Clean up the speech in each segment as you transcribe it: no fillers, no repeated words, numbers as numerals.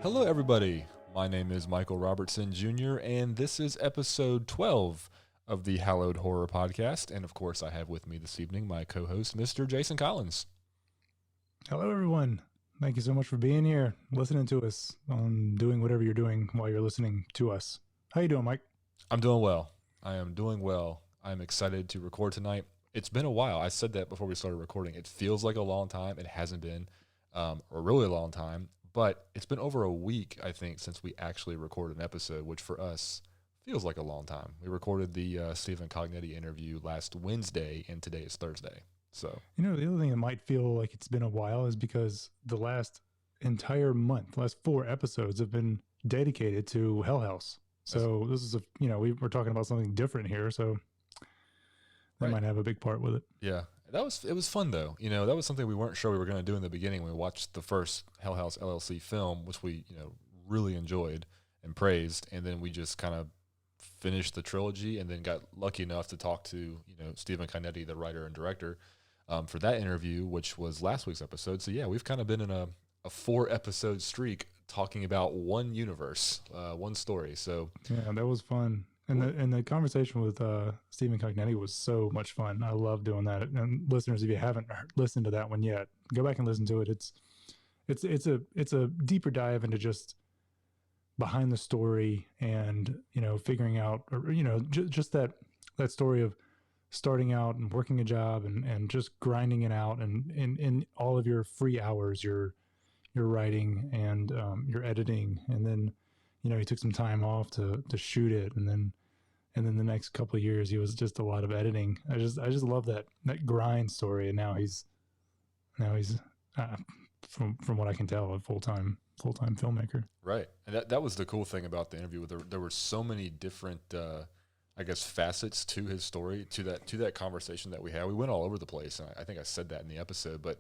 Hello, everybody. My name is Michael Robertson Jr., and this is episode 12 of the Hallowed Horror Podcast. And of course, I have with me this evening my co host, Mr. Jason Collins. Hello, everyone. Thank you so much for being here, listening to us, doing whatever you're doing while you're listening to us. How you doing, Mike? I'm doing well. I am doing well. I'm excited to record tonight. It's been a while. I said that before we started recording. It feels like a long time. It hasn't been a really long time. But it's been over a week, I think, since we actually recorded an episode, which for us feels like a long time. We recorded the Stephen Cognetti interview last Wednesday, and today is Thursday. So, the other thing that might feel like it's been a while is because the last entire month, last 4 episodes have been dedicated to Hell House. So this is we're talking about something different here. So that might have a big part with it. Yeah. It was fun though. That was something we weren't sure we were going to do in the beginning. We watched the first Hell House LLC film, which we, really enjoyed and praised. And then we just kind of finished the trilogy and then got lucky enough to talk to, Stephen Cognetti, the writer and director, for that interview, which was last week's episode. So yeah, we've kind of been in a 4-episode streak talking about one universe, one story. So yeah, that was fun. And the conversation with Stephen Cognetti was so much fun. I love doing that. And listeners, if you haven't listened to that one yet, go back and listen to it. It's a deeper dive into just behind the story and figuring out, or just that story of starting out and working a job and just grinding it out, and in all of your free hours, your writing and your editing, and then he took some time off to shoot it, and then the next couple of years he was just a lot of editing. I just love that grind story, and now he's from what I can tell, a full-time filmmaker. Right. And that was the cool thing about the interview. There were so many different facets to his story, to that conversation that we had. We went all over the place, and I think I said that in the episode, but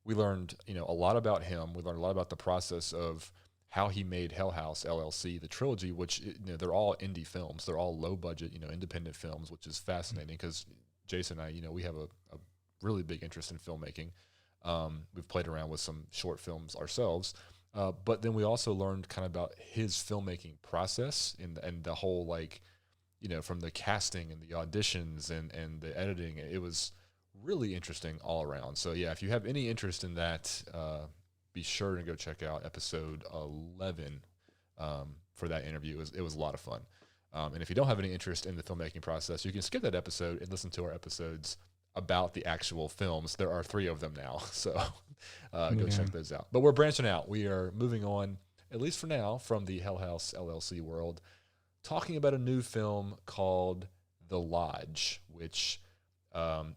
we learned a lot about him. We learned a lot about the process of how he made Hell House LLC, the trilogy, which they're all indie films. They're all low budget, independent films, which is fascinating because Jason and I, we have a really big interest in filmmaking. We've played around with some short films ourselves, but then we also learned kind of about his filmmaking process and the whole from the casting and the auditions and the editing. It was really interesting all around. So yeah, if you have any interest in that, be sure to go check out episode 11 for that interview. It was a lot of fun. And if you don't have any interest in the filmmaking process, you can skip that episode and listen to our episodes about the actual films. There are 3 of them now, so go check those out. But we're branching out. We are moving on, at least for now, from the Hell House LLC world, talking about a new film called The Lodge, which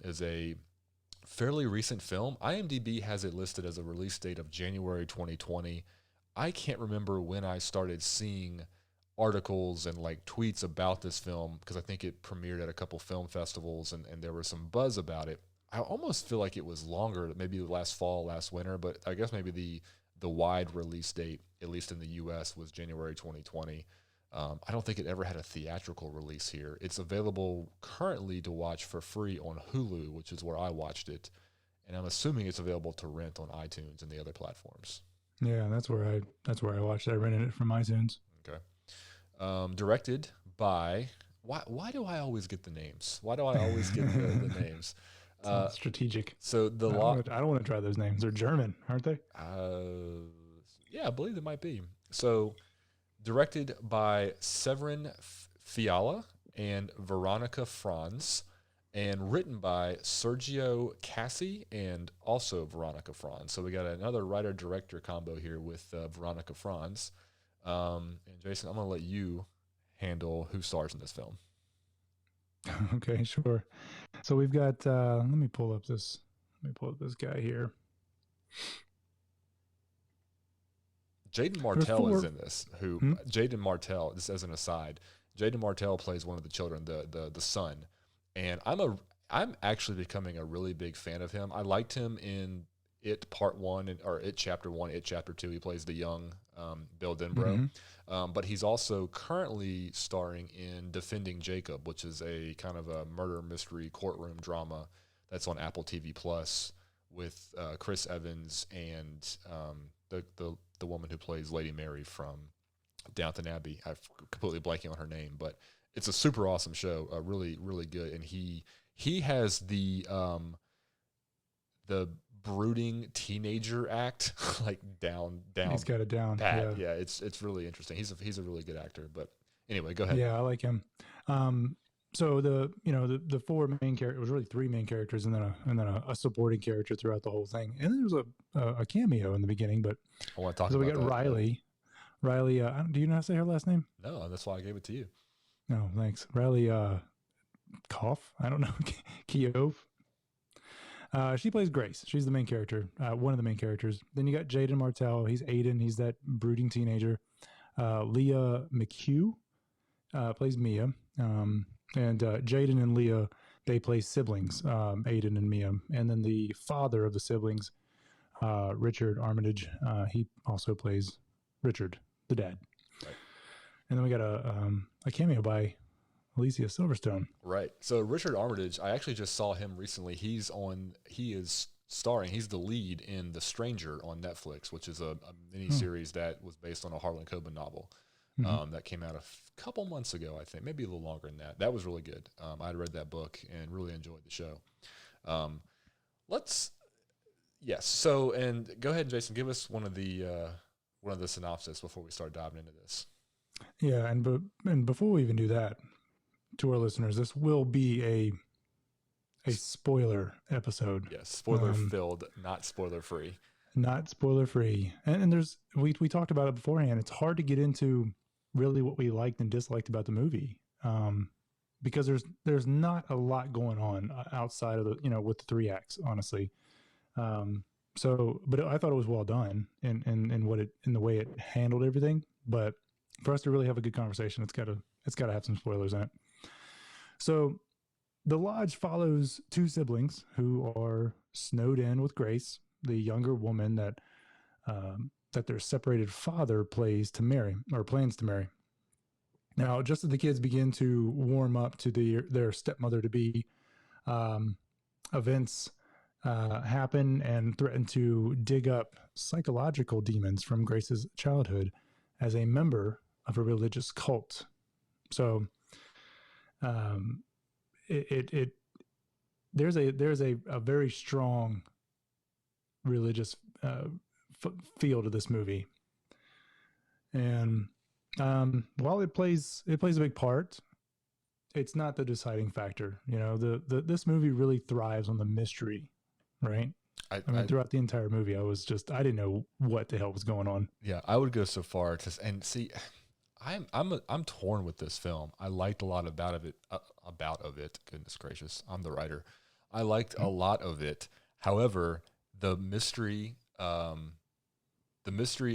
is a fairly recent film. IMDb has it listed as a release date of January 2020. I can't remember when I started seeing articles and tweets about this film, because I think it premiered at a couple film festivals and there was some buzz about it. I almost feel like it was longer, maybe last fall, last winter, but I guess maybe the wide release date, at least in the US, was January 2020. I don't think it ever had a theatrical release here. It's available currently to watch for free on Hulu, which is where I watched it. And I'm assuming it's available to rent on iTunes and the other platforms. Yeah, that's where I watched it. I rented it from iTunes. Okay. Directed by, why do I always get the names? Why do I always get the names? Strategic. So I don't want to try those names. They're German, aren't they? Yeah, I believe they might be. So directed by Severin, Fiala, and Veronika, Franz, and written by Sergio, Casci, and also Veronika, Franz. So we got another writer-director combo here with Veronika, Franz. And Jason, I'm going to let you handle who stars in this film. Okay, sure. So we've got, let me pull up this guy here. Jaden Martell is in this. Jaden Martell, just as an aside, Jaden Martell plays one of the children, the son, and I'm actually becoming a really big fan of him. I liked him in It Part 1 or It Chapter 1, It Chapter 2. He plays the young Bill Denbrough, but he's also currently starring in Defending Jacob, which is a kind of a murder mystery courtroom drama that's on Apple TV Plus with Chris Evans and the the woman who plays Lady Mary from Downton Abbey. I'm completely blanking on her name, but it's a super awesome show. Really, really good. And he has the brooding teenager act like down. He's got it down. Pat. Yeah, it's really interesting. He's a really good actor. But anyway, go ahead. Yeah, I like him. So the four main characters, it was really three main characters and then a supporting character throughout the whole thing. And then there was a cameo in the beginning, but I want to talk so about we got that. Riley. Riley, do you not say her last name? No, that's why I gave it to you. No, thanks. Riley Koff. I don't know. Keough. She plays Grace. She's the main character, one of the main characters. Then you got Jaden Martell. He's Aiden. He's that brooding teenager. Leah McHugh plays Mia. And Jaden and Leah, they play siblings, Aiden and Mia. And then the father of the siblings, Richard Armitage, he also plays Richard, the dad. Right. And then we got a cameo by Alicia Silverstone. Right. So Richard Armitage, I actually just saw him recently. He is starring, he's the lead in The Stranger on Netflix, which is a miniseries that was based on a Harlan Coben novel. That came out a couple months ago, I think, maybe a little longer than that. That was really good. I'd read that book and really enjoyed the show. So, and go ahead, Jason, give us one of the synopsis before we start diving into this. Yeah, and before we even do that, to our listeners, this will be a spoiler episode. Yes, spoiler filled, not spoiler free. Not spoiler free. And there's we talked about it beforehand. It's hard to get into really what we liked and disliked about the movie, because there's not a lot going on outside of the with the three acts, honestly. But I thought it was well done in the way it handled everything. But for us to really have a good conversation, it's got to have some spoilers in it. So the lodge follows two siblings who are snowed in with Grace, the younger woman that their separated father plans to marry. Now, just as the kids begin to warm up to their stepmother to be, events happen and threaten to dig up psychological demons from Grace's childhood as a member of a religious cult. So, there's a very strong religious feel to this movie, and while it plays a big part, it's not the deciding factor. This movie really thrives on the mystery, right? I mean, throughout the entire movie, I didn't know what the hell was going on. Yeah, I would go so far and see. I'm torn with this film. I liked a lot about it. Goodness gracious, I'm the writer. I liked a lot of it. However, the mystery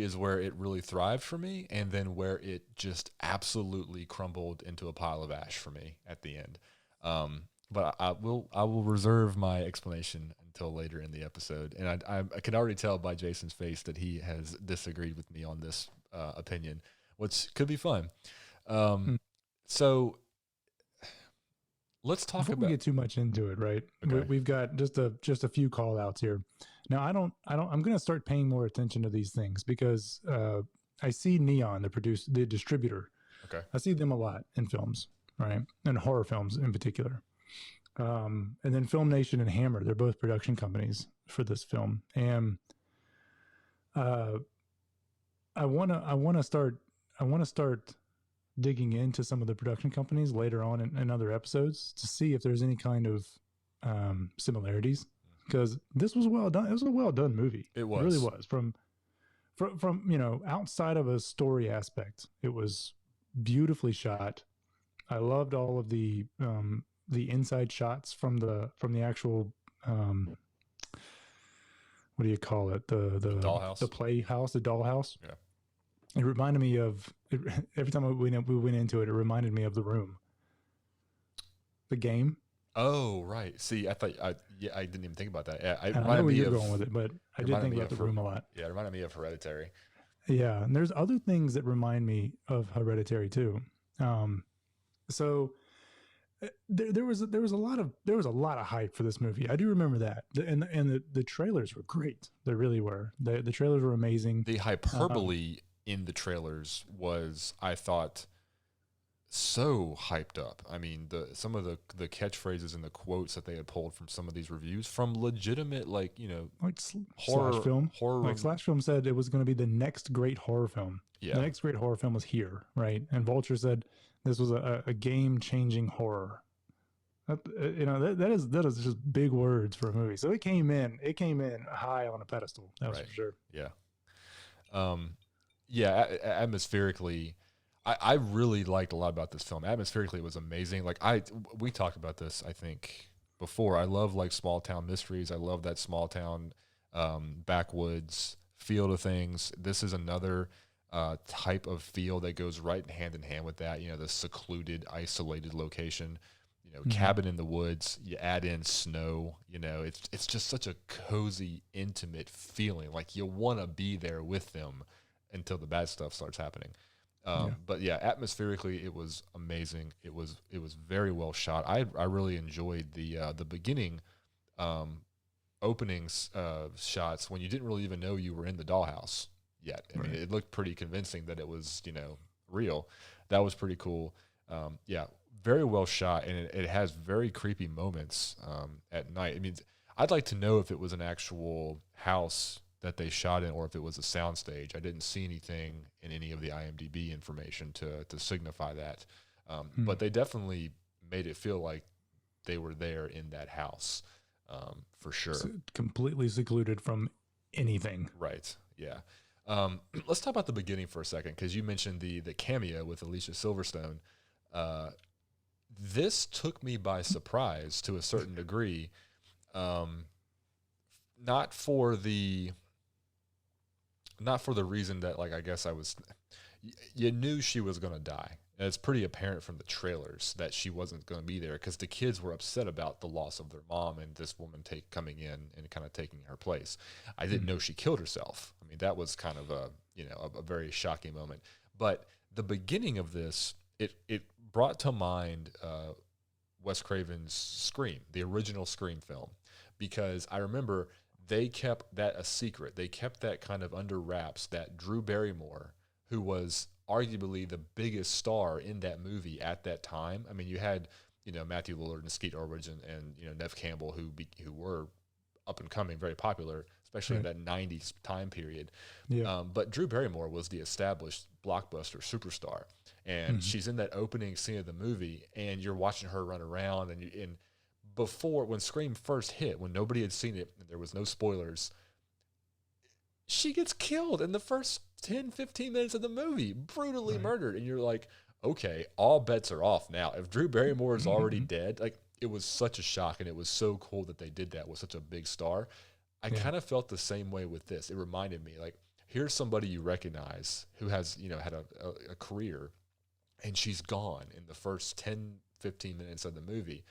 is where it really thrived for me, and then where it just absolutely crumbled into a pile of ash for me at the end. But I will reserve my explanation until later in the episode. And I can already tell by Jason's face that he has disagreed with me on this opinion, which could be fun. So let's talk Before we get too much into it, right? Okay. We've got just a few call outs here. Now, I'm going to start paying more attention to these things because I see Neon, the distributor. Okay. I see them a lot in films, right? And horror films in particular. And then Film Nation and Hammer, they're both production companies for this film. And I want to start digging into some of the production companies later on in other episodes to see if there's any kind of similarities, because this was well done. It was a well done movie. It was. It really was. From outside of a story aspect, it was beautifully shot. I loved all of the inside shots from the actual what do you call it, the dollhouse, the playhouse, the dollhouse. Yeah. It reminded me of every time we went into it. It reminded me of The Room, the game. Oh, right. See, I didn't even think about that. Yeah, I know where you're going with it, but I did think about The Room a lot. Yeah, it reminded me of Hereditary. Yeah, and there's other things that remind me of Hereditary too. So there was a lot of hype for this movie. I do remember that, and the trailers were great. They really were. The trailers were amazing. The hyperbole in the trailers was, I thought, so hyped up. I mean, some of the catchphrases and the quotes that they had pulled from some of these reviews from legitimate, like horror slash film. Like Slash Film said, it was going to be the next great horror film. Yeah. The next great horror film was here, right? And Vulture said this was a game changing horror. That is just big words for a movie. So it came in high on a pedestal. That was for sure. Yeah. Atmospherically, I really liked a lot about this film. Atmospherically, it was amazing. Like we talked about this, I think, before. I love like small town mysteries. I love that small town backwoods feel to things. This is another type of feel that goes right hand in hand with that. The secluded, isolated location. Cabin in the woods. You add in snow. It's just such a cozy, intimate feeling. Like you want to be there with them until the bad stuff starts happening. But yeah, atmospherically, it was amazing. It was very well shot. I really enjoyed the beginning openings shots when you didn't really even know you were in the dollhouse yet. I mean, it looked pretty convincing that it was real. That was pretty cool. Very well shot, and it has very creepy moments at night. I mean, I'd like to know if it was an actual house that they shot in, or if it was a soundstage. I didn't see anything in any of the IMDb information to signify that. But they definitely made it feel like they were there in that house, for sure. Completely secluded from anything. Right, yeah. Let's talk about the beginning for a second, because you mentioned the cameo with Alicia Silverstone. This took me by surprise to a certain degree. Not for the reason that, like, I guess you knew she was going to die. And it's pretty apparent from the trailers that she wasn't going to be there, because the kids were upset about the loss of their mom and this woman coming in and kind of taking her place. I didn't know she killed herself. I mean, that was kind of a very shocking moment. But the beginning of this, it brought to mind Wes Craven's Scream, the original Scream film, because I remember they kept that a secret. They kept that kind of under wraps, that Drew Barrymore, who was arguably the biggest star in that movie at that time. I mean, you had, Matthew Lillard and Skeet Ulrich and Neve Campbell, who were up and coming, very popular, especially in that 90s time period. Yeah. But Drew Barrymore was the established blockbuster superstar. And she's in that opening scene of the movie, and you're watching her run around, and before, when Scream first hit, when nobody had seen it, and there was no spoilers, she gets killed in the first 10, 15 minutes of the movie, brutally murdered. And you're like, okay, all bets are off now. If Drew Barrymore is already dead, like, it was such a shock, and it was so cool that they did that with such a big star. I kind of felt the same way with this. It reminded me, like, here's somebody you recognize who has, had a career, and she's gone in the first 10, 15 minutes of the movie,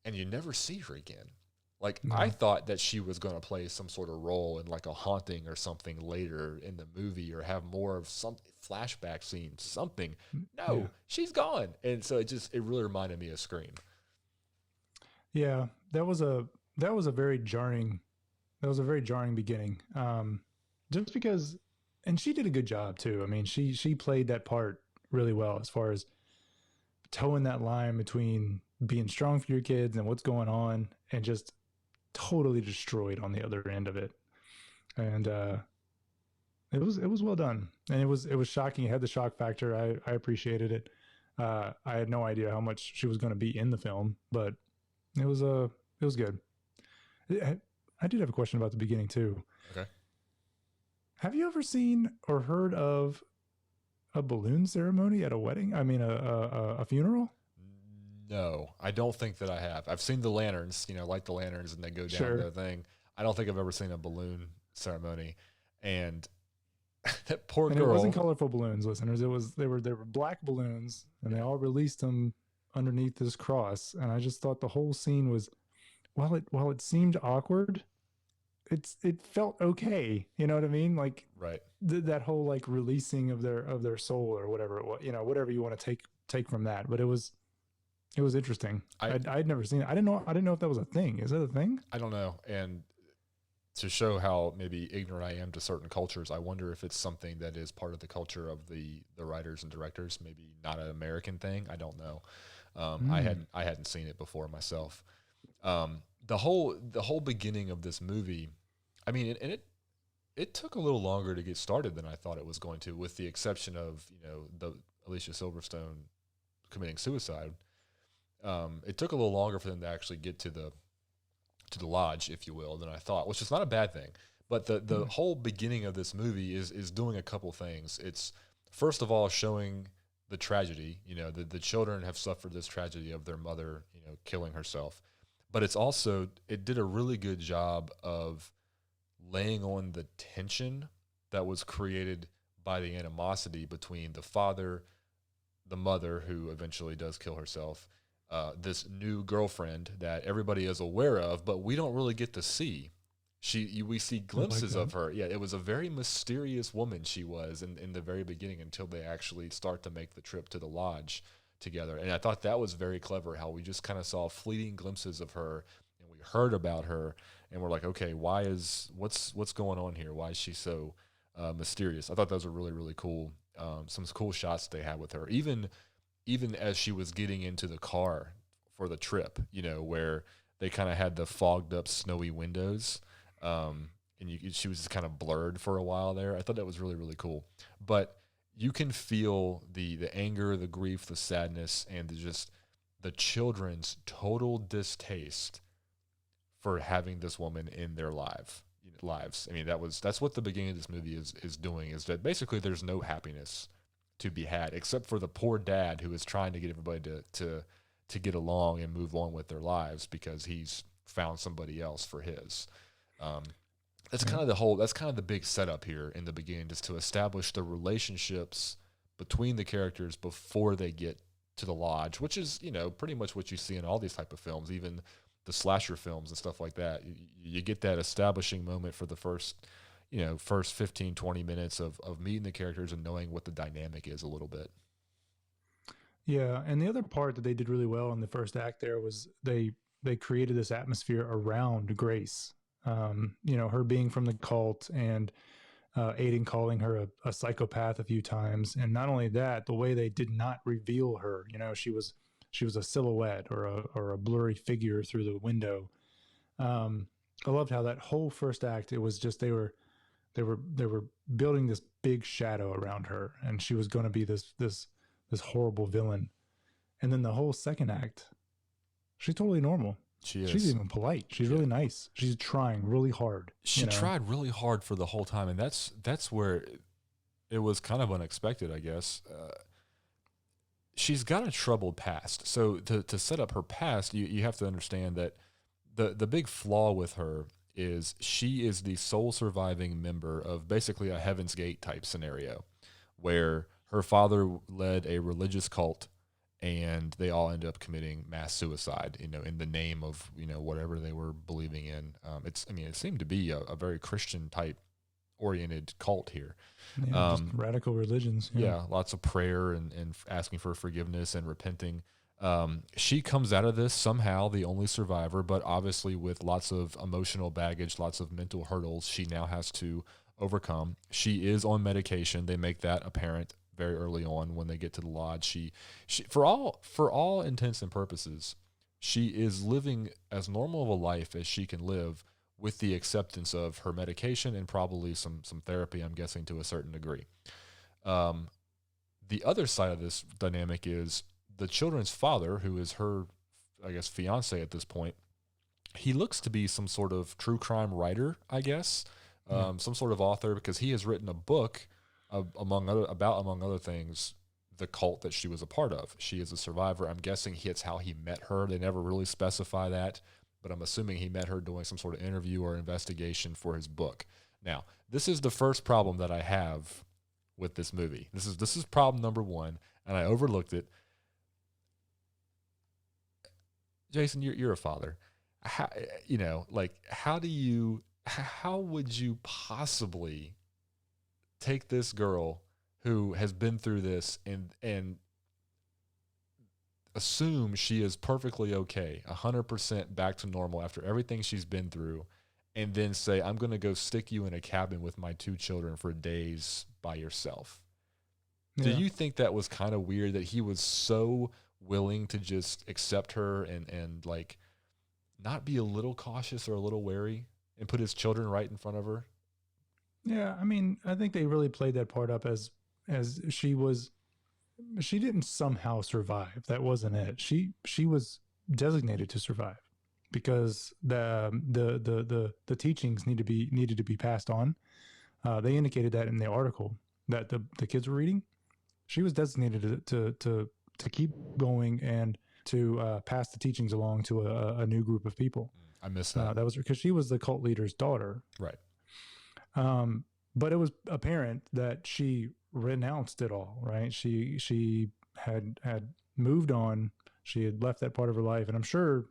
and you never see her again. Like, I thought that she was going to play some sort of role in, like, a haunting or something later in the movie, or have more of some flashback scenes, something. No, she's gone. And so it really reminded me of Scream. Yeah, that was a very jarring beginning. Just because, and she did a good job too. I mean, she played that part really well, as far as towing that line between being strong for your kids and what's going on, and just totally destroyed on the other end of it. And it was well done, and it was shocking. It had the shock factor. I appreciated it. I had no idea how much she was going to be in the film, but it was good. I did have a question about the beginning too. Okay. Have you ever seen or heard of a balloon ceremony at a wedding? I mean, a funeral? No, I don't think that I have. I've seen the lanterns, light the lanterns and they go down the thing. I don't think I've ever seen a balloon ceremony. And that poor girl. It wasn't colorful balloons, listeners. They were black balloons, and they all released them underneath this cross. And I just thought the whole scene was, while it seemed awkward, it felt okay. You know what I mean? Like, right. That whole, like, releasing of their soul, or whatever it was, whatever you want to take from that. But it was It was interesting. I'd never seen it. I didn't know if that was a thing. Is that a thing? I don't know. And to show how maybe ignorant I am to certain cultures, I wonder if it's something that is part of the culture of the writers and directors. Maybe not an American thing. I don't know. I hadn't seen it before myself. The whole beginning of this movie, I mean, it took a little longer to get started than I thought it was going to, with the exception of, the Alicia Silverstone committing suicide. It took a little longer for them to actually get to the lodge, if you will, than I thought, which is not a bad thing. But the whole beginning of this movie is doing a couple things. It's, first of all, showing the tragedy. The children have suffered this tragedy of their mother, killing herself. But it did a really good job of laying on the tension that was created by the animosity between the father, the mother, who eventually does kill herself, this new girlfriend that everybody is aware of, but we don't really get to see. We see glimpses of her. Yeah, it was a very mysterious woman she was in the very beginning, until they actually start to make the trip to the lodge together. And I thought that was very clever, how we just kind of saw fleeting glimpses of her, and we heard about her, and we're like, okay, what's going on here? Why is she so mysterious? I thought those were really, really cool. Some cool shots they had with her, even as she was getting into the car for the trip, where they kind of had the fogged up snowy windows, and she was just kind of blurred for a while there. I thought that was really, really cool. But you can feel the anger, the grief, the sadness, and just the children's total distaste for having this woman in their lives. I mean, that's what the beginning of this movie is doing, is that basically there's no happiness to be had, except for the poor dad who is trying to get everybody to get along and move on with their lives, because he's found somebody else for his. That's kind of the big setup here in the beginning, just to establish the relationships between the characters before they get to the lodge, which is, pretty much what you see in all these type of films, even the slasher films and stuff like that. You get that establishing moment for the first 15, 20 minutes of meeting the characters and knowing what the dynamic is a little bit. Yeah, and the other part that they did really well in the first act there was they created this atmosphere around Grace. Her being from the cult, and Aiden calling her a psychopath a few times. And not only that, the way they did not reveal her, she was a silhouette or a blurry figure through the window. I loved how that whole first act, it was just they were building this big shadow around her, and she was going to be this horrible villain. And then the whole second act, she's totally normal. She's even polite. She's really nice. She's trying really hard. She tried really hard for the whole time, and that's where it was kind of unexpected, I guess. She's got a troubled past. So to set up her past, you have to understand that the big flaw with her is she is the sole surviving member of basically a Heaven's Gate type scenario, where her father led a religious cult, and they all end up committing mass suicide, in the name of, whatever they were believing in. It seemed to be a very Christian type oriented cult here. Yeah, just radical religions. Yeah, lots of prayer and asking for forgiveness and repenting. She comes out of this somehow the only survivor, but obviously with lots of emotional baggage, lots of mental hurdles she now has to overcome. She is on medication. They make that apparent very early on when they get to the lodge. She for all intents and purposes, she is living as normal of a life as she can live, with the acceptance of her medication and probably some therapy, I'm guessing, to a certain degree. The other side of this dynamic is the children's father, who is her, I guess, fiance at this point. He looks to be some sort of true crime writer, I guess, some sort of author, because he has written a book among other things, the cult that she was a part of. She is a survivor. I'm guessing it's how he met her. They never really specify that, but I'm assuming he met her doing some sort of interview or investigation for his book. Now, this is the first problem that I have with this movie. This is problem number one, and I overlooked it. Jason, you're a father. How would you possibly take this girl who has been through this and assume she is perfectly okay, 100% back to normal after everything she's been through, and then say, I'm going to go stick you in a cabin with my 2 children for days by yourself. Do you think that was kind of weird that he was so willing to just accept her and like not be a little cautious or a little wary and put his children right in front of her? Yeah, I mean, I think they really played that part up as she didn't somehow survive. That wasn't it. She was designated to survive because the teachings needed to be passed on. They indicated that in the article that the kids were reading. She was designated to keep going and to pass the teachings along to a new group of people. I missed that. That was because she was the cult leader's daughter. Right. But it was apparent that she renounced it all, right? She had moved on. She had left that part of her life. And I'm sure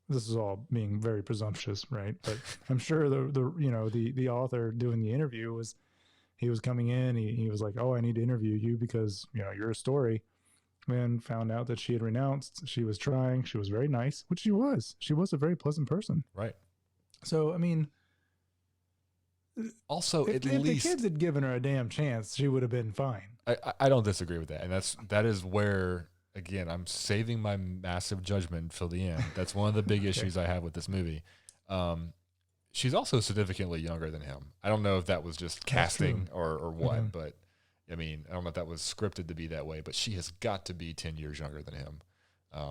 this is all being very presumptuous, right? But I'm sure the author doing the interview he was coming in, he was like, oh, I need to interview you because, you're a story. And found out that she had renounced. She was trying. She was very nice, which she was. She was a very pleasant person. Right. So, I mean, also, if the kids had given her a damn chance, she would have been fine. I don't disagree with that. And that is where, again, I'm saving my massive judgment till the end. That's one of the big issues I have with this movie. She's also significantly younger than him. I don't know if that was just casting or what, but I mean, I don't know if that was scripted to be that way, but she has got to be 10 years younger than him,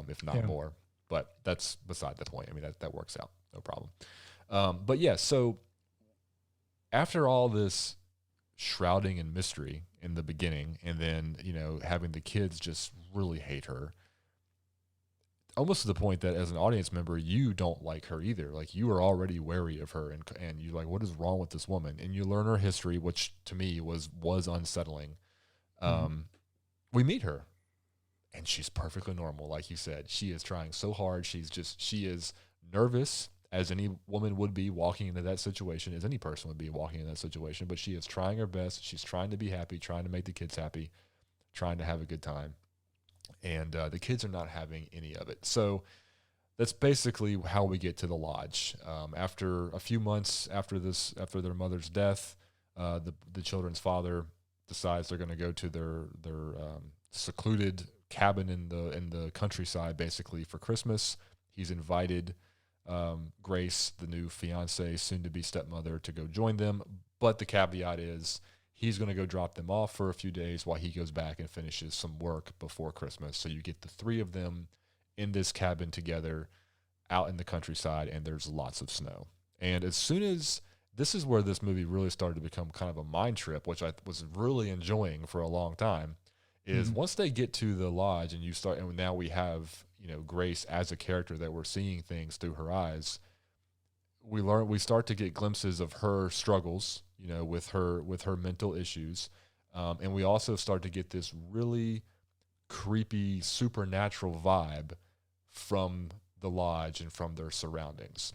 if not more. But that's beside the point. I mean, that works out. No problem. But yeah, so after all this shrouding and mystery in the beginning, and then, having the kids just really hate her, almost to the point that as an audience member, you don't like her either. Like, you are already wary of her, and you're like, what is wrong with this woman? And you learn her history, which to me was unsettling. We meet her, and she's perfectly normal. Like you said, she is trying so hard. She is nervous, as any woman would be walking into that situation, as any person would be walking in that situation, but she is trying her best. She's trying to be happy, trying to make the kids happy, trying to have a good time. And the kids are not having any of it. So that's basically how we get to the lodge. After a few months after their mother's death, the children's father decides they're going to go to their secluded cabin in the countryside, basically for Christmas. He's invited Grace, the new fiance, soon to be stepmother, to go join them. But the caveat is, he's going to go drop them off for a few days while he goes back and finishes some work before Christmas. So you get the 3 of them in this cabin together out in the countryside, and there's lots of snow. And as soon as this is where this movie really started to become kind of a mind trip, which I was really enjoying for a long time, is once they get to the lodge and now we have, Grace as a character that we're seeing things through her eyes. We start to get glimpses of her struggles, with her mental issues. And we also start to get this really creepy supernatural vibe from the lodge and from their surroundings,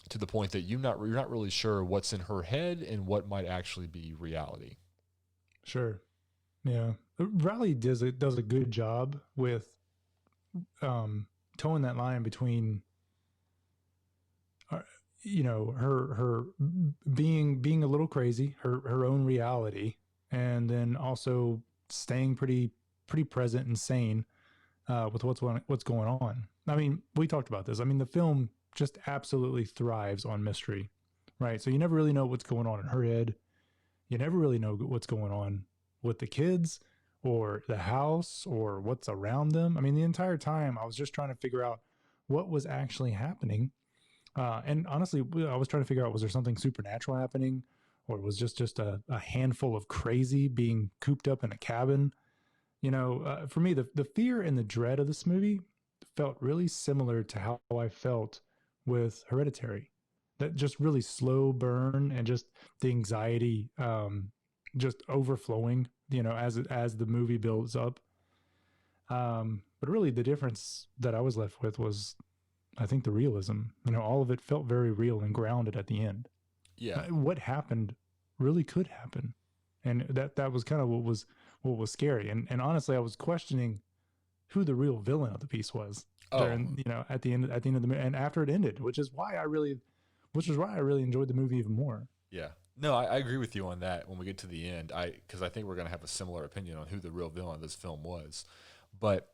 to the point that you're not really sure what's in her head and what might actually be reality. Sure. Yeah. Riley does a good job with towing that line between her being a little crazy, her own reality, and then also staying pretty present and sane with what's going on. I mean, we talked about this. I mean, the film just absolutely thrives on mystery, right? So you never really know what's going on in her head. You never really know what's going on with the kids or the house or what's around them. I mean, the entire time I was just trying to figure out what was actually happening. And honestly, I was trying to figure out, was there something supernatural happening, or was just a handful of crazy being cooped up in a cabin? For me, the fear and the dread of this movie felt really similar to how I felt with Hereditary. That just really slow burn and just the anxiety just overflowing, as the movie builds up. But really the difference that I was left with was, I think, the realism. All of it felt very real and grounded at the end. Yeah. What happened really could happen. And that was kind of what was scary. And honestly, I was questioning who the real villain of the piece was. Oh, During, at the end of the movie and after it ended, which is why I really enjoyed the movie even more. yeah. No, I agree with you on that when we get to the end. Because I think we're going to have a similar opinion on who the real villain of this film was. But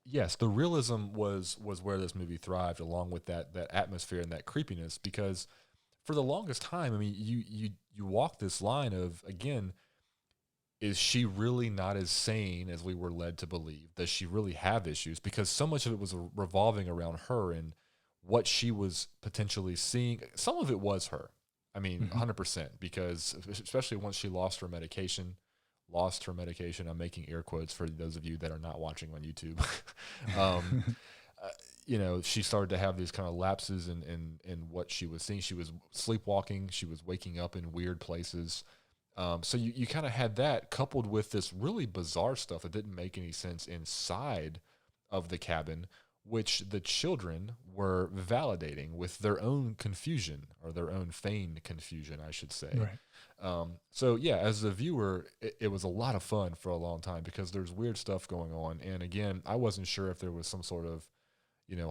yes, the realism was where this movie thrived, along with that atmosphere and that creepiness. Because for the longest time, I mean, you walk this line of, again, is she really not as sane as we were led to believe? Does she really have issues? Because so much of it was revolving around her and what she was potentially seeing. Some of it was her. I mean, 100%, because especially once she lost her medication. I'm making air quotes for those of you that are not watching on YouTube. She started to have these kind of lapses in what she was seeing. She was sleepwalking. She was waking up in weird places. So you kind of had that coupled with this really bizarre stuff that didn't make any sense inside of the cabin, which the children were validating with their own confusion, or their own feigned confusion, I should say. Right. So yeah, as a viewer, it was a lot of fun for a long time because there's weird stuff going on. And again, I wasn't sure if there was some sort of,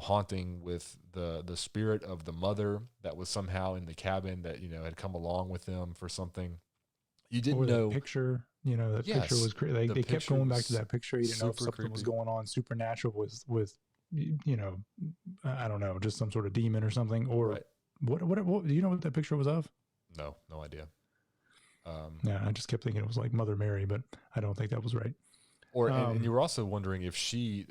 haunting with the spirit of the mother that was somehow in the cabin that, had come along with them for something. You didn't know. Picture, that picture was crazy. They kept going back to that picture. You didn't know if something creepy was going on supernatural with I don't know, just some sort of demon or something. Or right. What do you know what that picture was of? No idea. Yeah, I just kept thinking it was like Mother Mary, but I don't think that was right. Or and you were also wondering if she,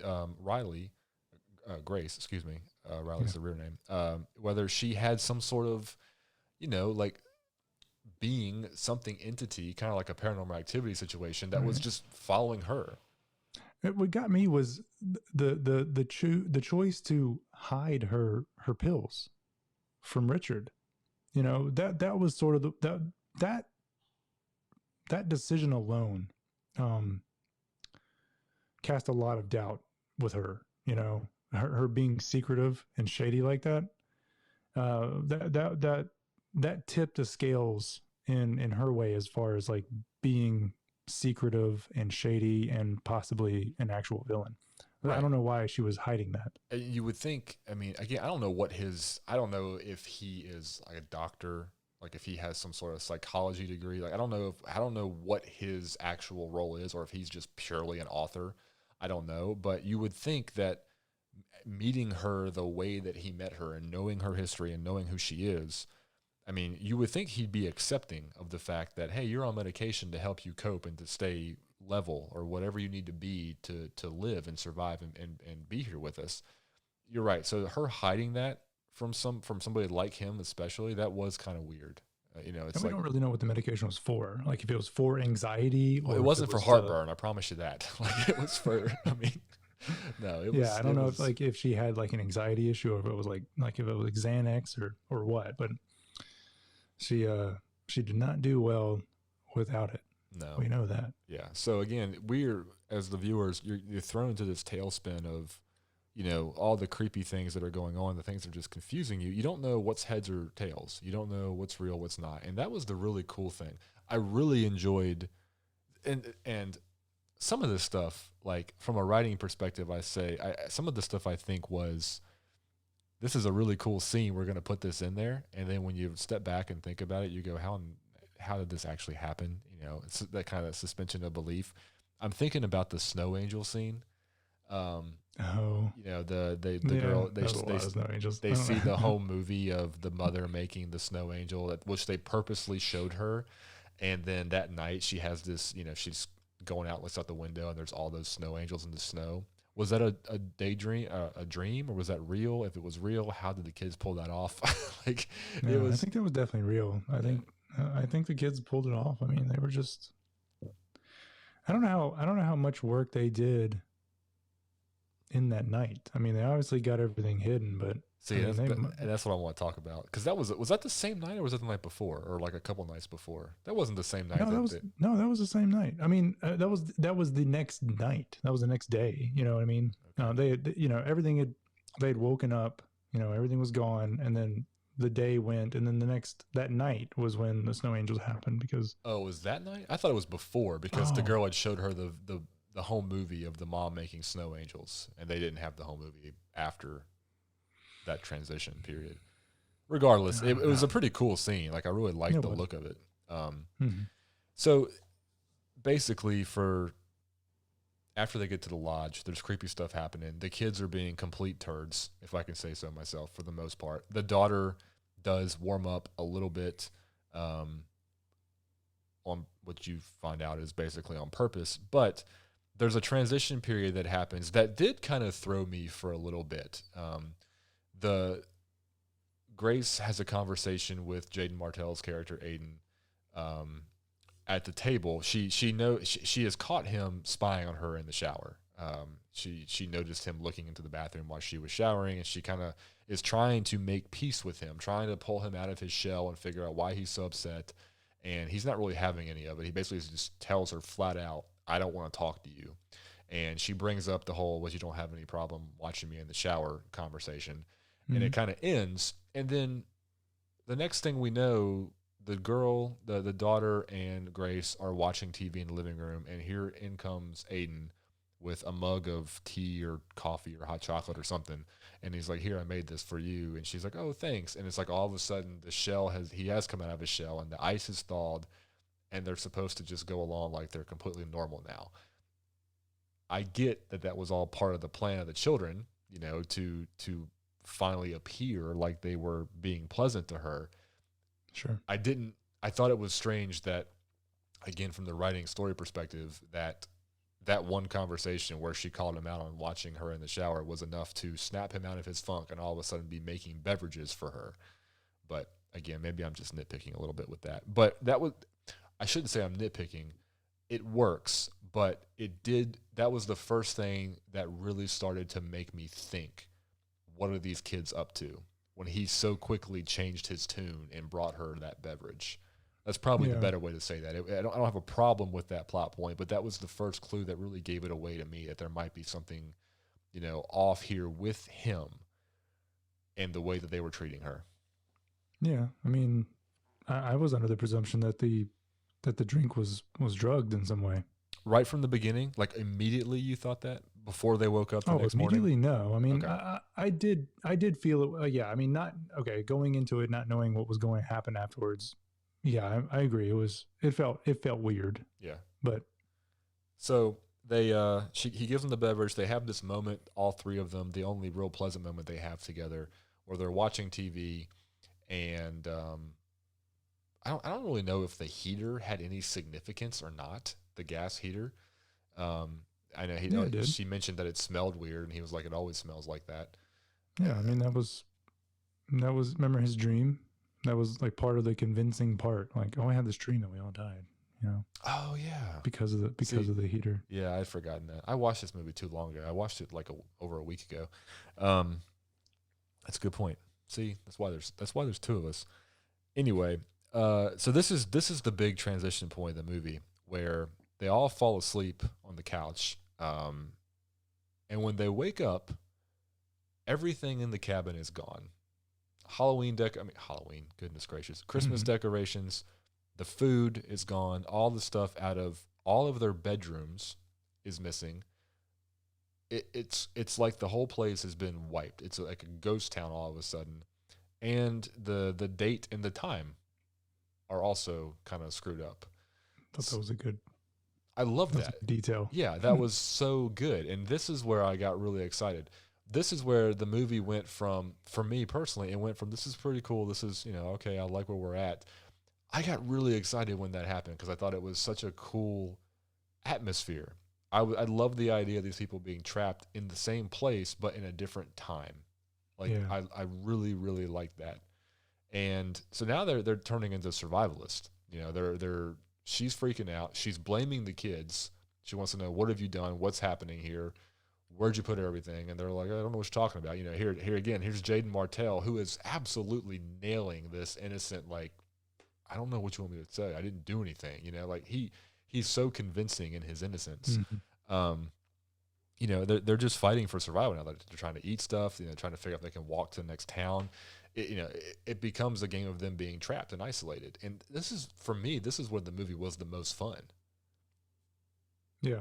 Grace, excuse me, Riley's the real name, whether she had some sort of, like being something entity, kind of like a paranormal activity situation that was just following her. What got me was the choice to hide her pills from Richard. That was sort of that decision alone cast a lot of doubt with her. Her being secretive and shady like that. That tipped the scales in her way as far as like being secretive and shady and possibly an actual villain. Right. I don't know why she was hiding that. You would think, I mean, again, I don't know if he is like a doctor, like if he has some sort of psychology degree. Like I don't know what his actual role is, or if he's just purely an author. I don't know, but you would think that meeting her the way that he met her and knowing her history and knowing who she is, I mean, you would think he'd be accepting of the fact that, hey, you're on medication to help you cope and to stay level or whatever you need to be to live and survive and be here with us. You're right. So her hiding that from somebody like him, especially, that was kind of weird. It's we don't really know what the medication was for. Like if it was for anxiety, or it wasn't for heartburn. I promise you that. Like it was for. I mean, no. It was. Yeah, I don't know if she had like an anxiety issue, or if it was like if it was like Xanax or what. But she did not do well without it. No, we know that. Yeah. So again, we're as the viewers, you're thrown into this tailspin of, all the creepy things that are going on, the things that are just confusing you. You don't know what's heads or tails. You don't know what's real, what's not. And that was the really cool thing. I really enjoyed, and some of this stuff, like from a writing perspective, some of the stuff I think was, this is a really cool scene. We're going to put this in there. And then when you step back and think about it, you go, how did this actually happen? It's that kind of suspension of belief. I'm thinking about the snow angel scene. The girl, they see the whole movie of the mother making the snow angel, which they purposely showed her. And then that night she has this, she's going out, looks out the window, and there's all those snow angels in the snow. Was that a daydream, a dream, or was that real? If it was real, how did the kids pull that off? I think that was definitely real. I think the kids pulled it off. I mean, they were just, I don't know how much work they did in that night. I mean, they obviously got everything hidden, but see, that's what I want to talk about. Because was that the same night, or was that the night before, or like a couple nights before? That wasn't the same night. No, that was the same night. I mean, that was the next night. That was the next day. You know what I mean? Okay. Everything they'd woken up. Everything was gone, and then the day went, and then that night was when the snow angels happened. Because was that night? I thought it was before, because the girl had showed her the the home movie of the mom making snow angels, and they didn't have the home movie after that transition period. Regardless, it was a pretty cool scene. Like, I really liked the look of it. So basically, after they get to the lodge, there's creepy stuff happening. The kids are being complete turds, if I can say so myself, for the most part. The daughter does warm up a little bit, on what you find out is basically on purpose. But there's a transition period that happens that did kind of throw me for a little bit. The Grace has a conversation with Jaden Martell's character, Aiden, at the table. She has caught him spying on her in the shower. She noticed him looking into the bathroom while she was showering, and she kind of is trying to make peace with him, trying to pull him out of his shell and figure out why he's so upset. And he's not really having any of it. He basically just tells her flat out, "I don't want to talk to you." And she brings up the whole, "Well, you don't have any problem watching me in the shower" conversation. And it kind of ends. And then the next thing we know, the girl, the daughter, and Grace are watching TV in the living room, and here in comes Aiden with a mug of tea or coffee or hot chocolate or something, and he's like, "Here, I made this for you." And she's like, "Oh, thanks." And it's like all of a sudden he has come out of his shell, and the ice is thawed, and they're supposed to just go along like they're completely normal now. I get that was all part of the plan of the children, to finally appear like they were being pleasant to her. Sure. I thought it was strange that, again, from the writing story perspective, that one conversation where she called him out on watching her in the shower was enough to snap him out of his funk and all of a sudden be making beverages for her. But again, maybe I'm just nitpicking a little bit with that. But I shouldn't say I'm nitpicking. It works, but that was the first thing that really started to make me think, what are these kids up to, when he so quickly changed his tune and brought her that beverage? That's probably the better way to say that. I don't have a problem with that plot point, but that was the first clue that really gave it away to me, that there might be something, off here with him and the way that they were treating her. Yeah. I mean, I was under the presumption that the drink was drugged in some way. Right from the beginning? Like, immediately you thought that before they woke up the next morning? Immediately, no. I mean, okay. I did feel it. Yeah. I mean, going into it, not knowing what was going to happen afterwards. Yeah, I agree. It felt weird. Yeah. But so he gives them the beverage. They have this moment, all three of them, the only real pleasant moment they have together, where they're watching TV, and I don't really know if the heater had any significance or not, the gas heater. I know she mentioned that it smelled weird, and he was like, "It always smells like that." Yeah, I mean, that was remember his dream? That was like part of the convincing part. Like, I had this dream that we all died, Oh yeah. Because of the heater. Yeah, I'd forgotten that. I watched this movie too long ago. I watched it like over a week ago. That's a good point. See, that's why there's two of us. Anyway, so this is the big transition point of the movie, where they all fall asleep on the couch. And when they wake up, everything in the cabin is gone. Halloween, goodness gracious. Christmas decorations, the food is gone. All the stuff out of all of their bedrooms is missing. It's like the whole place has been wiped. It's like a ghost town all of a sudden. And the date and the time are also kind of screwed up. I thought that was a good... I love that detail. Yeah, that was so good. And this is where I got really excited. This is where the movie went from, for me personally, it went from, this is pretty cool, this is, okay, I like where we're at. I got really excited when that happened, because I thought it was such a cool atmosphere. I love the idea of these people being trapped in the same place, but in a different time. Like, yeah. I really, really like that. And so now they're turning into survivalists. She's freaking out. She's blaming the kids. She wants to know, what have you done? What's happening here? Where'd you put everything? And they're like, I don't know what you're talking about. Here again, here's Jaden Martell, who is absolutely nailing this innocent, like, I don't know what you want me to say. I didn't do anything. Like he's so convincing in his innocence. They're just fighting for survival now. They're trying to eat stuff, trying to figure out if they can walk to the next town. It becomes a game of them being trapped and isolated. And this is where the movie was the most fun. Yeah.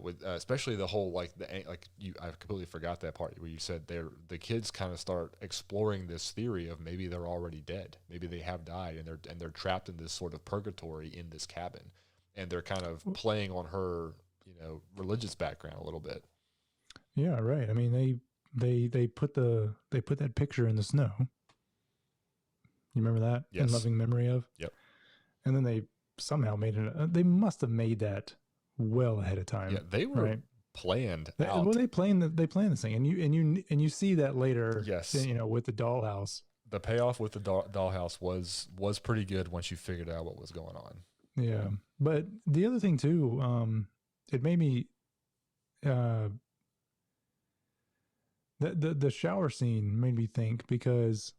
with especially the whole like I completely forgot that part where you said the kids kind of start exploring this theory of maybe they're already dead, maybe they have died and they're trapped in this sort of purgatory in this cabin, and they're kind of playing on her religious background a little bit. Yeah, right. I mean, they put that picture in the snow. You remember that? Yes. In loving memory of. Yep. And then they somehow made it. They must have made that well ahead of time. Yeah, they were planned out. Well, they planned this thing, and you see that later. Yes. With the dollhouse. The payoff with the dollhouse was pretty good once you figured out what was going on. Yeah, but the other thing too, it made me. The shower scene made me think, because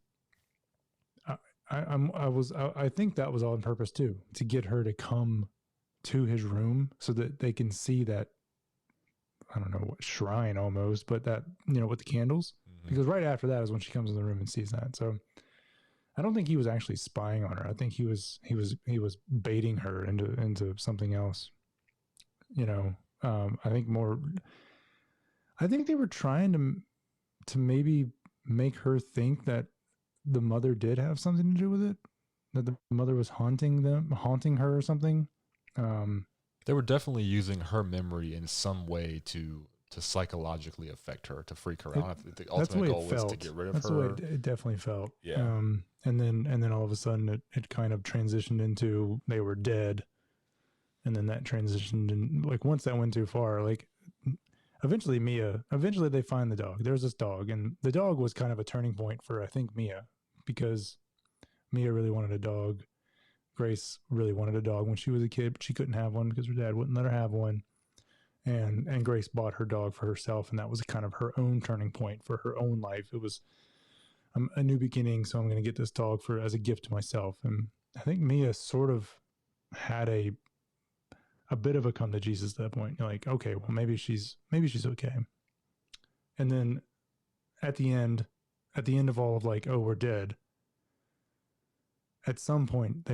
I think that was all on purpose too, to get her to come to his room so that they can see that, I don't know what shrine almost, but that, with the candles, because right after that is when she comes in the room and sees that. So I don't think he was actually spying on her. I think he was baiting her into something else. I think they were trying to maybe make her think that the mother did have something to do with it, that the mother was haunting her or something. They were definitely using her memory in some way to psychologically affect her, to freak her out. The ultimate goal was to get rid of her. That's the way it definitely felt. Yeah. And then all of a sudden it kind of transitioned into they were dead. And then that transitioned, and like once that went too far, like eventually they find the dog. There's this dog, and the dog was kind of a turning point for, I think, Mia, because Mia really wanted a dog. Grace really wanted a dog when she was a kid, but she couldn't have one because her dad wouldn't let her have one. And Grace bought her dog for herself, and that was kind of her own turning point for her own life. It was a new beginning, so I'm going to get this dog as a gift to myself. And I think Mia sort of had a bit of a come to Jesus at that point. You're like, okay, well, maybe she's okay. And then at the end of all of like, oh, we're dead. At some point,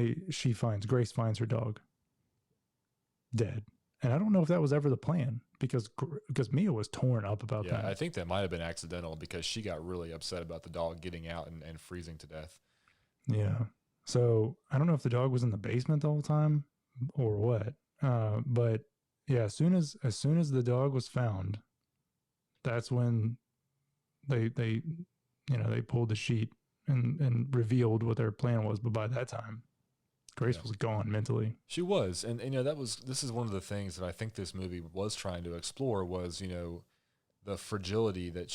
Grace finds her dog dead. And I don't know if that was ever the plan, because Mia was torn up about that. Yeah, I think that might have been accidental, because she got really upset about the dog getting out and freezing to death. Yeah. So I don't know if the dog was in the basement the whole time or what. But yeah, as soon as the dog was found, that's when they pulled the sheet and revealed what their plan was. But by that time, Grace was gone mentally. She was. And this is one of the things that I think this movie was trying to explore, was, the fragility that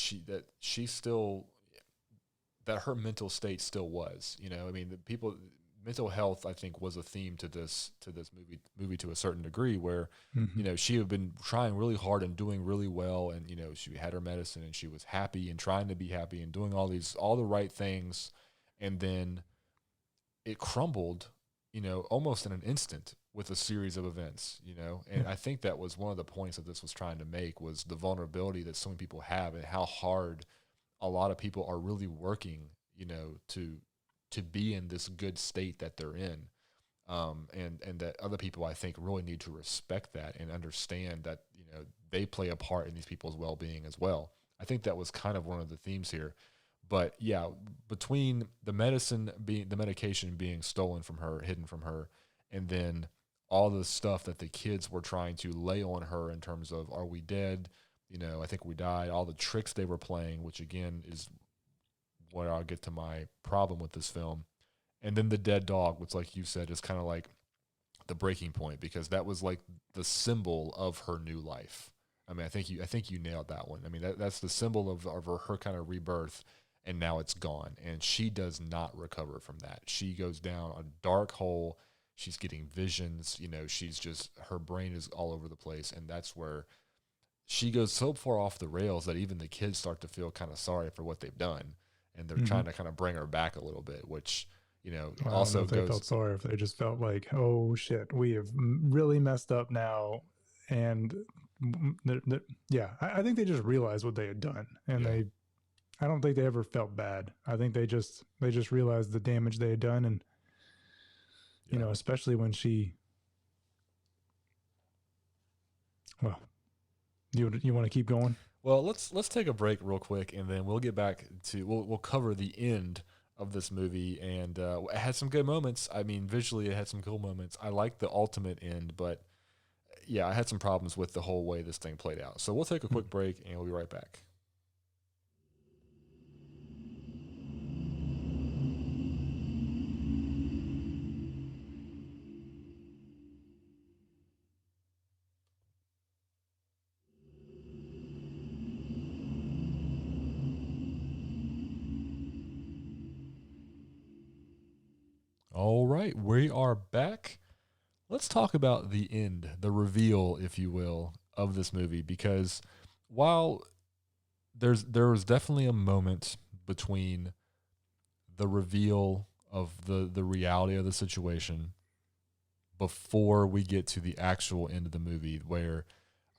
her mental state still was, mental health, I think, was a theme to this movie to a certain degree, where, she had been trying really hard and doing really well. And, she had her medicine and she was happy and trying to be happy and doing all the right things. And then it crumbled, almost in an instant with a series of events, and I think that was one of the points that this was trying to make, was the vulnerability that so many people have and how hard a lot of people are really working, to be in this good state that they're in. And that other people, I think, really need to respect that and understand that, they play a part in these people's well-being as well. I think that was kind of one of the themes here. But yeah, between the medication being stolen from her, hidden from her, and then all the stuff that the kids were trying to lay on her in terms of, are we dead? I think we died. All the tricks they were playing, which again is where I'll get to my problem with this film. And then the dead dog, which, like you said, is kind of like the breaking point, because that was like the symbol of her new life. I mean, I think you nailed that one. I mean, that's the symbol of her kind of rebirth, and now it's gone, and she does not recover from that. She goes down a dark hole. She's getting visions. She's just, her brain is all over the place, and that's where she goes so far off the rails that even the kids start to feel kind of sorry for what they've done, and they're trying to kind of bring her back a little bit, which, also they felt sorry, if they just felt like, oh shit, we have really messed up now. And I think they just realized what they had done, and I don't think they ever felt bad. I think they just realized the damage they had done. And, especially when You want to keep going? Well, let's take a break real quick, and then we'll get back to we'll cover the end of this movie, and it had some good moments. I mean, visually, it had some cool moments. I like the ultimate end, but yeah, I had some problems with the whole way this thing played out. So we'll take a quick break, and we'll be right back. All right, we are back. Let's talk about the end, the reveal, if you will, of this movie, because while there was definitely a moment between the reveal of the reality of the situation before we get to the actual end of the movie, where,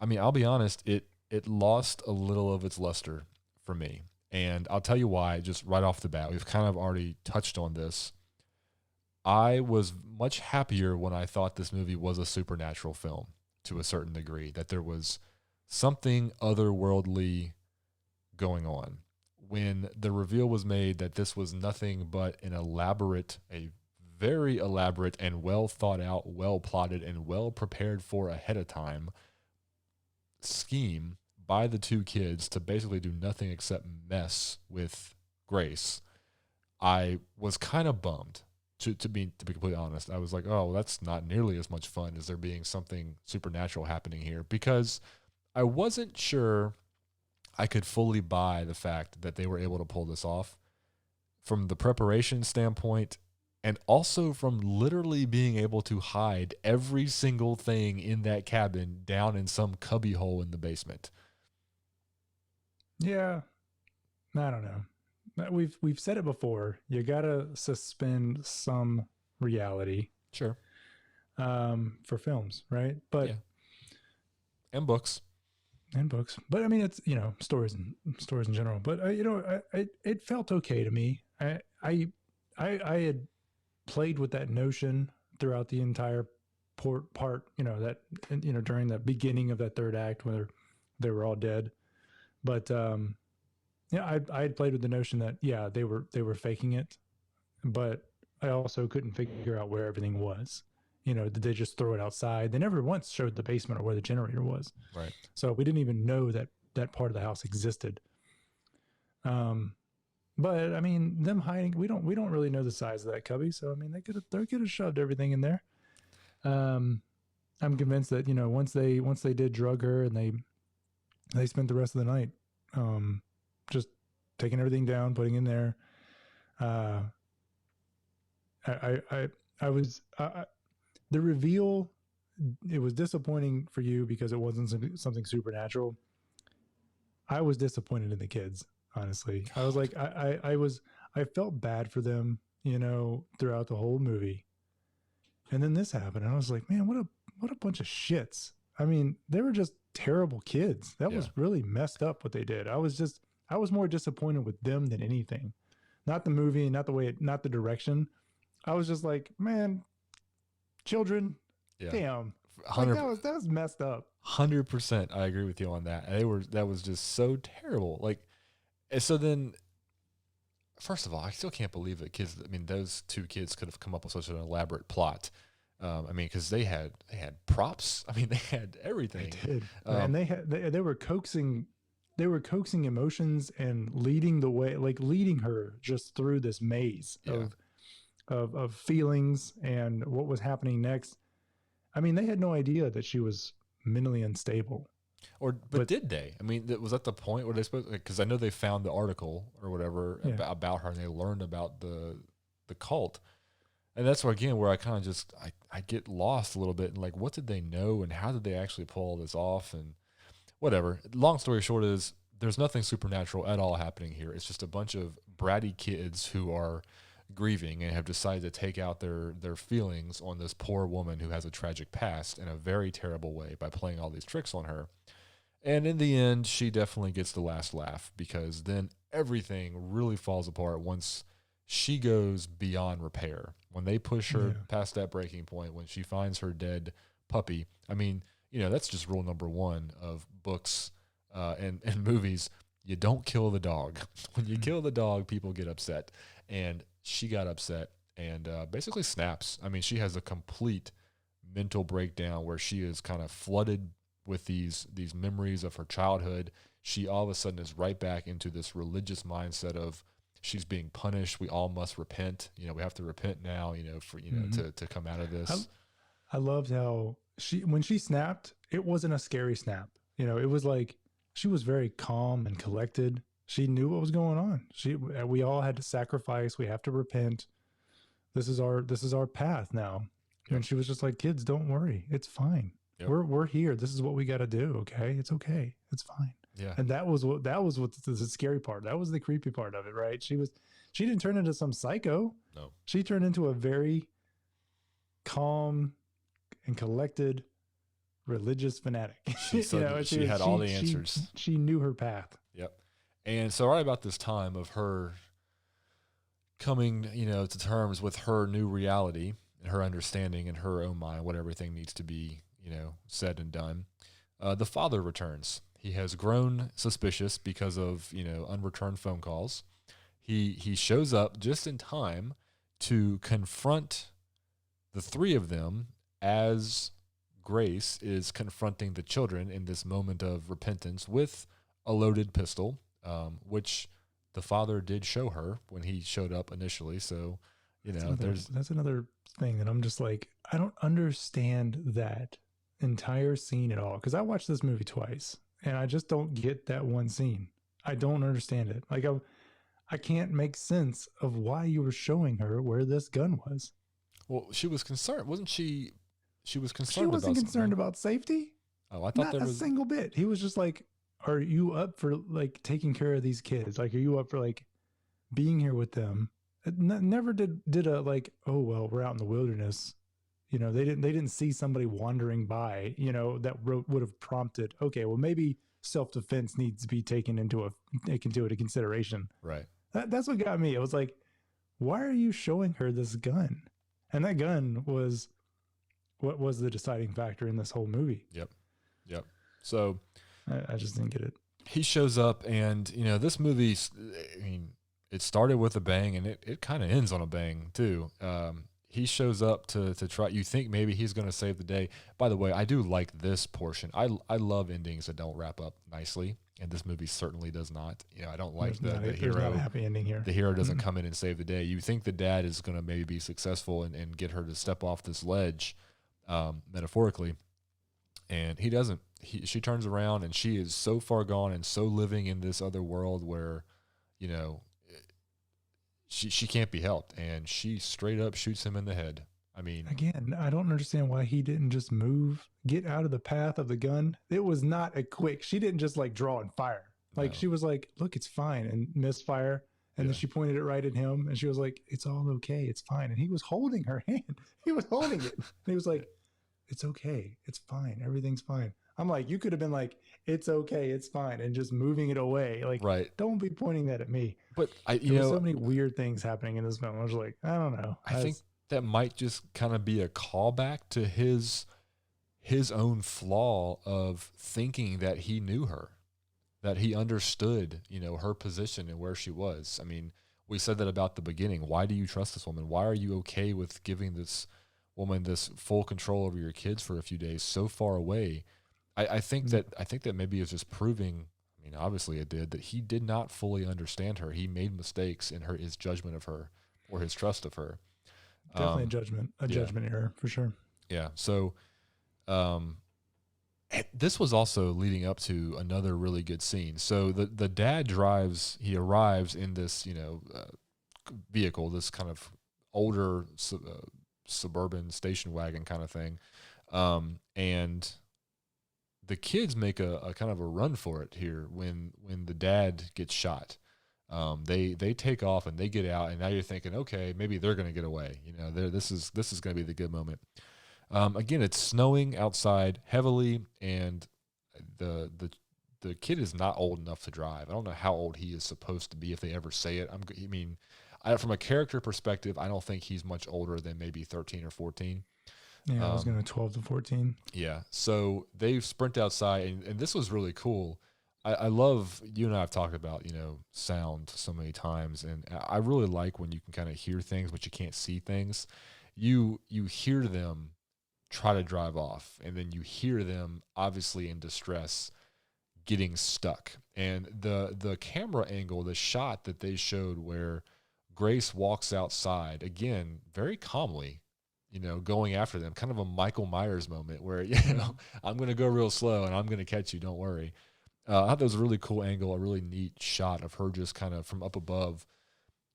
I mean, I'll be honest, it lost a little of its luster for me. And I'll tell you why, just right off the bat. We've kind of already touched on this. I was much happier when I thought this movie was a supernatural film to a certain degree, that there was something otherworldly going on. When the reveal was made that this was nothing but a very elaborate and well thought out, well plotted, and well prepared for ahead of time scheme by the two kids to basically do nothing except mess with Grace, I was kind of bummed. To be completely honest, I was like, oh, that's not nearly as much fun as there being something supernatural happening here, because I wasn't sure I could fully buy the fact that they were able to pull this off from the preparation standpoint, and also from literally being able to hide every single thing in that cabin down in some cubby hole in the basement. Yeah, I don't know. We've said it before. You gotta suspend some reality. Sure. For films, right? But yeah. And books. But I mean, it's stories in general. But it felt okay to me. I had played with that notion throughout the entire part. During the beginning of that third act where they were all dead. But I had played with the notion that they were faking it, but I also couldn't figure out where everything was. Did they just throw it outside? They never once showed the basement or where the generator was. Right. So we didn't even know that part of the house existed. But I mean, them hiding, we don't really know the size of that cubby. So I mean, they could have shoved everything in there. I'm convinced that once they did drug her and they spent the rest of the night just taking everything down, putting in there. The reveal, it was disappointing for you because it wasn't something supernatural. I was disappointed in the kids, honestly. I was like, I felt bad for them, throughout the whole movie. And then this happened, and I was like, man, what a bunch of shits. I mean, they were just terrible kids. That was really messed up what they did. I was more disappointed with them than anything. Not the movie, not the direction. I was just like, man, children, damn. Like, that was messed up. 100%. I agree with you on that. That was just so terrible. Like, so then, first of all, I still can't believe that those two kids could have come up with such an elaborate plot. Because they had props. I mean, they had everything. They did, and they were coaxing emotions and leading the way, like leading her just through this maze of feelings and what was happening next. I mean, they had no idea that she was mentally unstable. But did they? I mean, was that the point where they supposed? Because I know they found the article or whatever about her, and they learned about the cult. And that's where I kind of just I get lost a little bit, and like, what did they know, and how did they actually pull all this off, and whatever. Long story short is there's nothing supernatural at all happening here. It's just a bunch of bratty kids who are grieving and have decided to take out their feelings on this poor woman who has a tragic past in a very terrible way by playing all these tricks on her. And in the end, she definitely gets the last laugh, because then everything really falls apart once she goes beyond repair. When they push her past that breaking point, when she finds her dead puppy, I mean, that's just rule number one of books and movies. You don't kill the dog. When you kill the dog, people get upset. And she got upset and basically snaps. I mean, she has a complete mental breakdown where she is kind of flooded with these memories of her childhood. She all of a sudden is right back into this religious mindset of she's being punished. We all must repent. We have to repent now, for, to come out of this. I loved how when she snapped, it wasn't a scary snap. It was like, she was very calm and collected. She knew what was going on. We all had to sacrifice. We have to repent. This is our path now. Yep. And she was just like, kids, don't worry. It's fine. Yep. We're here. This is what we got to do. Okay. It's okay. It's fine. Yeah. And that was what the scary part. That was the creepy part of it, right? She didn't turn into some psycho. No. She turned into a very calm and collected religious fanatic. She had all the answers. She knew her path. Yep. And so right about this time of her coming, to terms with her new reality and her understanding in her own mind what everything needs to be, said and done, the father returns. He has grown suspicious because of, unreturned phone calls. He shows up just in time to confront the three of them as Grace is confronting the children in this moment of repentance with a loaded pistol, which the father did show her when he showed up initially. So, that's another thing that I'm just like, I don't understand that entire scene at all. Because I watched this movie twice and I just don't get that one scene. I don't understand it. Like I can't make sense of why you were showing her where this gun was. Well, she was concerned, wasn't she? She was concerned. She wasn't concerned about safety. Oh, I thought there was a single bit. He was just like, "Are you up for like taking care of these kids? Like, are you up for like being here with them?" Never did a like, "Oh well, we're out in the wilderness." They didn't see somebody wandering by. That would have prompted. Okay, well maybe self-defense needs to be taken into consideration. Right. That's what got me. It was like, why are you showing her this gun? And that gun was what was the deciding factor in this whole movie. Yep. So I just didn't get it. He shows up and, this movie, it started with a bang and it kind of ends on a bang too. He shows up to try, you think maybe he's going to save the day. By the way, I do like this portion. I love endings that don't wrap up nicely. And this movie certainly does not. I don't like the hero. There's not a happy ending here. The hero doesn't come in and save the day. You think the dad is going to maybe be successful and get her to step off this ledge, metaphorically, and he doesn't. She turns around and she is so far gone and so living in this other world where, she can't be helped, and she straight up shoots him in the head. I mean, again, I don't understand why he didn't just get out of the path of the gun. It was not a quick. She didn't just like draw and fire. Like she was like, "Look, it's fine," and misfire. And then she pointed it right at him, and she was like, "It's all okay. It's fine." And he was holding her hand. He was holding it. And he was like, "It's okay. It's fine. Everything's fine." I'm like, you could have been like, "It's okay. It's fine," and just moving it away. Like, right. Don't be pointing that at me. But there's so many weird things happening in this film. I was like, I don't know. I think that might just kind of be a callback to his own flaw of thinking that he knew her, that he understood, her position and where she was. I mean, we said that about the beginning. Why do you trust this woman? Why are you okay with giving this woman this full control over your kids for a few days so far away? I think that maybe it's just proving, obviously it did, that he did not fully understand her. He made mistakes in his judgment of her or his trust of her. Definitely a judgment error for sure. Yeah. So, this was also leading up to another really good scene. So the dad he arrives in this, vehicle, this kind of older suburban station wagon kind of thing. And the kids make a kind of a run for it here when the dad gets shot. They take off and they get out, and now you're thinking, okay, maybe they're going to get away. This is going to be the good moment. Again, it's snowing outside heavily, and the kid is not old enough to drive. I don't know how old he is supposed to be if they ever say it. From a character perspective, I don't think he's much older than maybe 13 or 14. Yeah, I was going to 12 to 14. Yeah. So they sprint outside, and this was really cool. I love, you and I have talked about, sound so many times, and I really like when you can kind of hear things, but you can't see things. You hear them try to drive off, and then you hear them obviously in distress getting stuck. And the camera angle, the shot that they showed where Grace walks outside, again, very calmly, going after them, kind of a Michael Myers moment where, I'm going to go real slow and I'm going to catch you, don't worry. I thought that was a really cool angle, a really neat shot of her just kind of from up above,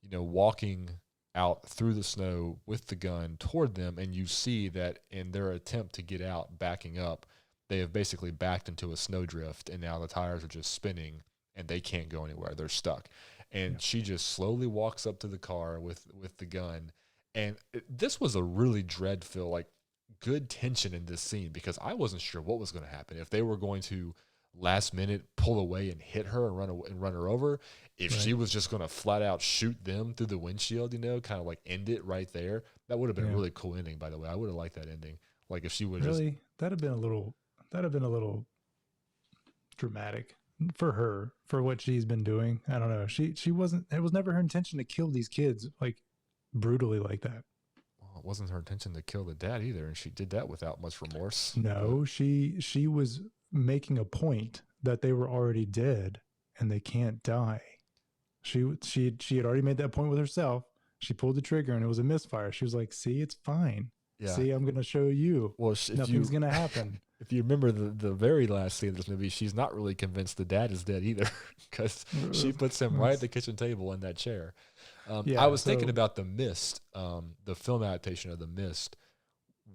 walking out through the snow with the gun toward them. And you see that in their attempt to get out, backing up, they have basically backed into a snowdrift, and now the tires are just spinning and they can't go anywhere. They're stuck. And she just slowly walks up to the car with the gun. And this was a really dread-filled, like, good tension in this scene, because I wasn't sure what was going to happen. If they were going to last minute pull away and hit her and run her over, if she was just going to flat out shoot them through the windshield, kind of like end it right there. That would have been a really cool ending, by the way. I would have liked that ending. Like if she would really, that'd have been a little dramatic for her, for what she's been doing. I don't know. She wasn't, it was never her intention to kill these kids like brutally like that. Well, it wasn't her intention to kill the dad either, and she did that without much remorse. No, she was making a point that they were already dead and they can't die. She had already made that point with herself. She pulled the trigger and it was a misfire. She was like, see, it's fine. Yeah. See, I'm going to show you. Well, nothing's going to happen. If you remember the very last scene of this movie, she's not really convinced the dad is dead either, because she puts him right at the kitchen table in that chair. I was thinking about The Mist, the film adaptation of The Mist,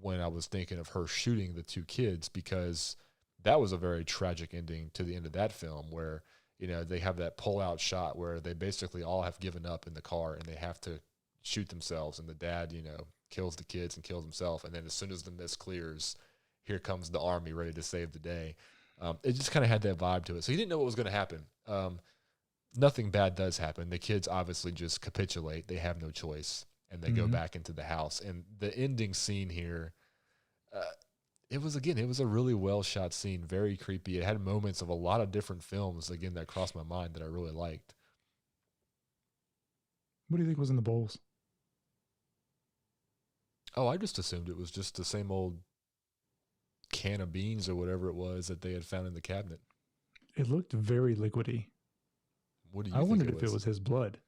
when I was thinking of her shooting the two kids, because that was a very tragic ending to the end of that film where, they have that pull-out shot where they basically all have given up in the car and they have to shoot themselves, and the dad, kills the kids and kills himself, and then as soon as the mist clears, here comes the army ready to save the day. It just kind of had that vibe to it. So you didn't know what was going to happen. Nothing bad does happen. The kids obviously just capitulate. They have no choice, and they go back into the house. And the ending scene here, it was a really well-shot scene, very creepy. It had moments of a lot of different films, again, that crossed my mind that I really liked. What do you think was in the bowls? Oh, I just assumed it was just the same old can of beans or whatever it was that they had found in the cabinet. It looked very liquidy. What do you think? I wondered if it was his blood.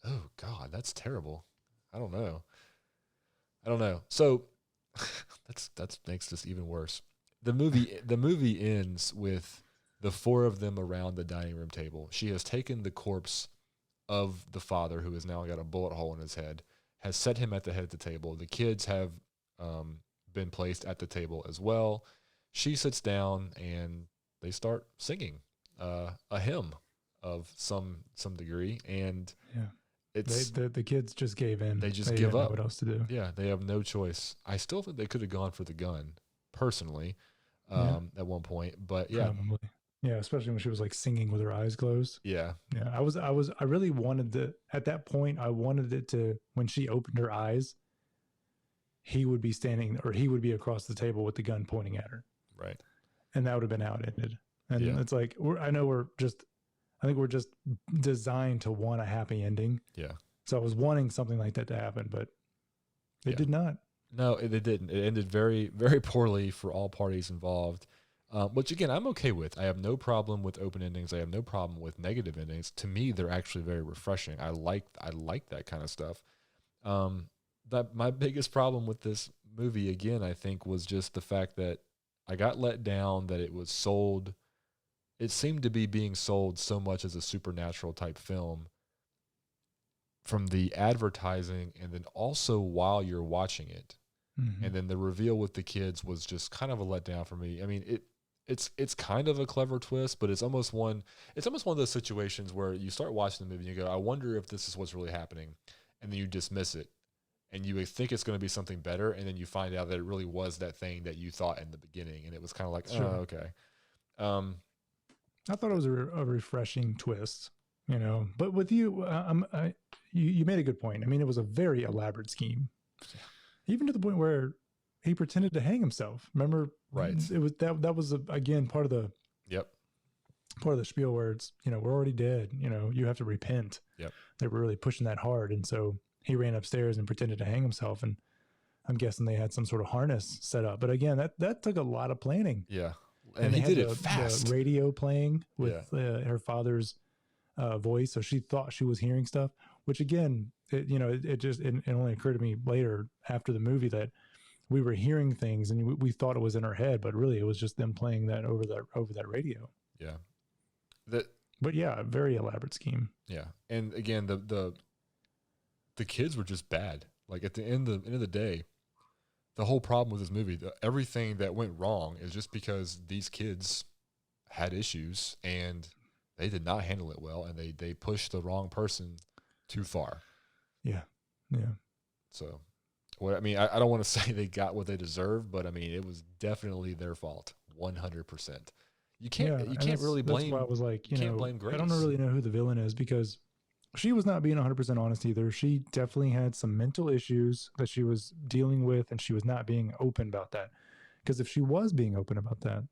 Oh God, that's terrible. I don't know. So that makes this even worse. The movie ends with the four of them around the dining room table. She has taken the corpse of the father, who has now got a bullet hole in his head, has set him at the head of the table. The kids have been placed at the table as well. She sits down and they start singing a hymn of some degree, and it's the kids just gave in. They just give up. What else to do? Yeah, they have no choice. I still think they could have gone for the gun, personally, at one point. But yeah, probably. Yeah, especially when she was like singing with her eyes closed. Yeah. Yeah. I really wanted at that point, I wanted it to, when she opened her eyes, he would be standing, or he would be across the table with the gun pointing at her. Right. And that would have been how it ended. And it's like, I think we're just designed to want a happy ending. Yeah. So I was wanting something like that to happen, but it did not. No, it didn't. It ended very, very poorly for all parties involved. Which again, I'm okay with. I have no problem with open endings. I have no problem with negative endings. To me, they're actually very refreshing. I like that kind of stuff. That my biggest problem with this movie, again, I think, was just the fact that I got let down that it was sold. It seemed to be being sold so much as a supernatural type film from the advertising, and then also while you're watching it. Mm-hmm. And then the reveal with the kids was just kind of a letdown for me. I mean, it's kind of a clever twist, but it's almost one of those situations where you start watching the movie and you go, I wonder if this is what's really happening. And then you dismiss it. And you think it's going to be something better, and then you find out that it really was that thing that you thought in the beginning, and it was kind of like, oh, okay. I thought it was a refreshing twist, But with you, you made a good point. I mean, it was a very elaborate scheme, even to the point where he pretended to hang himself. Remember? Right. It was that was again part of the spiel where it's, we're already dead. You have to repent. Yep. They were really pushing that hard, and so he ran upstairs and pretended to hang himself. And I'm guessing they had some sort of harness set up. But again, that took a lot of planning. Yeah, and he did it fast. The radio playing with her father's voice, so she thought she was hearing stuff. Which again, it only occurred to me later after the movie that we were hearing things and we thought it was in her head, but really it was just them playing that over that radio. Yeah. But yeah, a very elaborate scheme. Yeah. And again, the kids were just bad. Like at the end of the day, the whole problem with this movie, everything that went wrong is just because these kids had issues and they did not handle it well, and they pushed the wrong person too far. Yeah. Yeah. So, I don't want to say they got what they deserved, but I mean, it was definitely their fault, 100%. You can't really blame. That's why I was like, can't blame Grace. I don't really know who the villain is because she was not being 100% honest either. She definitely had some mental issues that she was dealing with, and she was not being open about that. Because if she was being open about that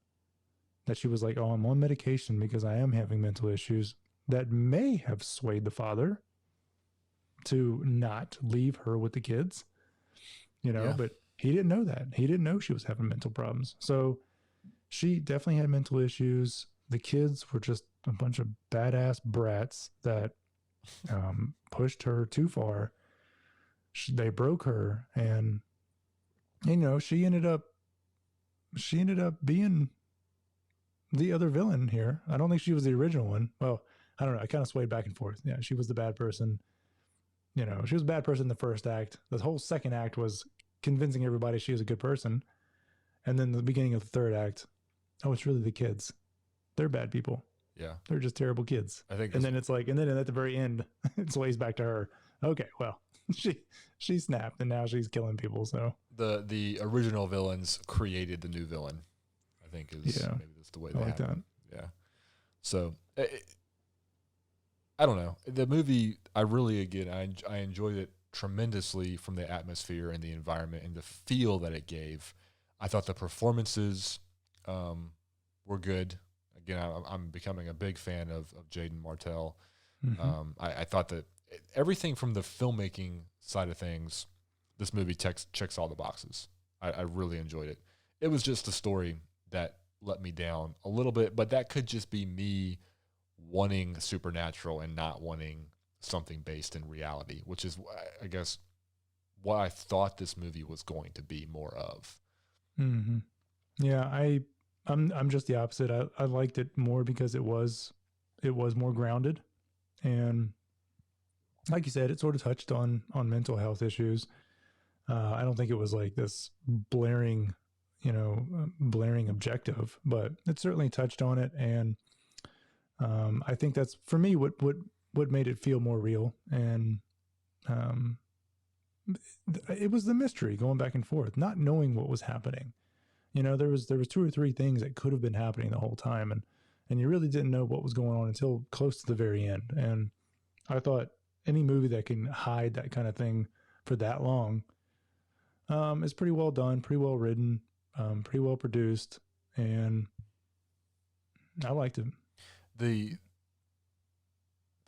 she was like, oh, I'm on medication because I am having mental issues, that may have swayed the father to not leave her with the kids, but he didn't know that. He didn't know she was having mental problems. So she definitely had mental issues. The kids were just a bunch of badass brats that pushed her too far. They broke her, and she ended up being the other villain here. I don't think she was the original one. Well, I don't know. I kind of swayed back and forth. Yeah, she was the bad person. She was a bad person in the first act. The whole second act was convincing everybody she was a good person. And then the beginning of the third act, oh, it's really the kids. They're bad people. Yeah. They're just terrible kids. I think. And then it's like, and then at the very end, it sways back to her. Okay, well, she snapped and now she's killing people. So the original villains created the new villain, I think is maybe that's the way they like that. Yeah. So I don't know. The movie, I enjoyed it tremendously from the atmosphere and the environment and the feel that it gave. I thought the performances were good. Again, I'm becoming a big fan of Jaden Martell. Mm-hmm. I thought that everything from the filmmaking side of things, this movie checks all the boxes. I really enjoyed it. It was just a story that let me down a little bit, but that could just be me wanting supernatural and not wanting something based in reality, which is, I guess, what I thought this movie was going to be more of. Mm-hmm. Yeah, I'm just the opposite. I liked it more because it was more grounded, and like you said, it sort of touched on mental health issues. I don't think it was like this blaring objective, but it certainly touched on it, and I think that's for me what made it feel more real, and it was the mystery going back and forth, not knowing what was happening. There was 2 or 3 things that could have been happening the whole time, and you really didn't know what was going on until close to the very end. And I thought any movie that can hide that kind of thing for that long is pretty well done, pretty well written, pretty well produced, and I liked it. The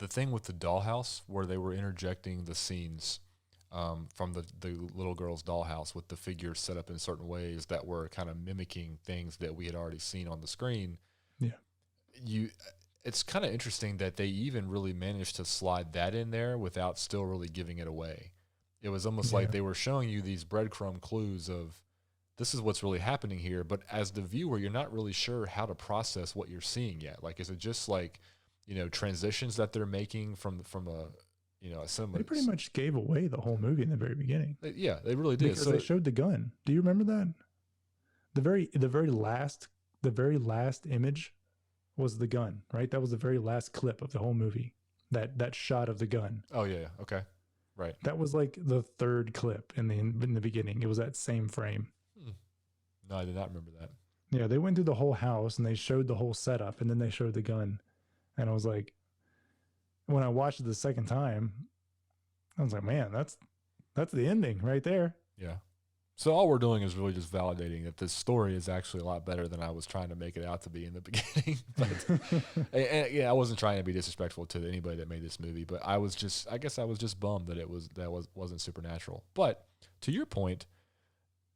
thing with the dollhouse where they were interjecting the scenes from the little girl's dollhouse with the figures set up in certain ways that were kind of mimicking things that we had already seen on the screen. Yeah. It's kind of interesting that they even really managed to slide that in there without still really giving it away. It was almost like they were showing you these breadcrumb clues of this is what's really happening here. But as the viewer, you're not really sure how to process what you're seeing yet. Like, is it just like, transitions that they're making from a similar. They pretty much gave away the whole movie in the very beginning. Yeah, they really did. Because they showed the gun. Do you remember that? The very last image was the gun, right? That was the very last clip of the whole movie. That shot of the gun. Oh yeah, okay, right. That was like the third clip in the beginning. It was that same frame. No, I did not remember that. Yeah, they went through the whole house and they showed the whole setup, and then they showed the gun, and I was like, when I watched it the second time, I was like, man, that's the ending right there. Yeah. So all we're doing is really just validating that this story is actually a lot better than I was trying to make it out to be in the beginning. But and I wasn't trying to be disrespectful to anybody that made this movie, but I guess I was just bummed that wasn't supernatural. But to your point,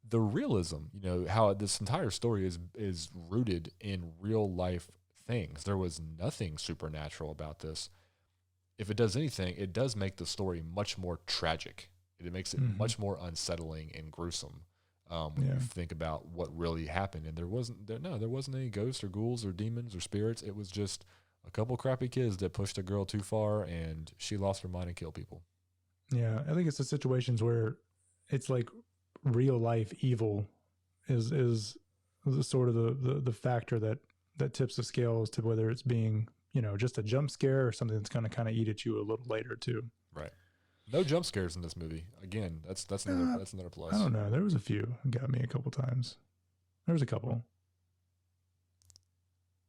the realism, how this entire story is rooted in real life things. There was nothing supernatural about this. If it does anything, it does make the story much more tragic. It makes it much more unsettling and gruesome when you think about what really happened. And there wasn't any ghosts or ghouls or demons or spirits. It was just a couple crappy kids that pushed a girl too far, and she lost her mind and killed people. Yeah, I think it's the situations where it's like real life evil is the sort of the factor that tips the scales to whether it's being just a jump scare or something that's going to kind of eat at you a little later too. Right. No jump scares in this movie. Again, that's another plus. I don't know. There was a few that got me a couple times. There was a couple.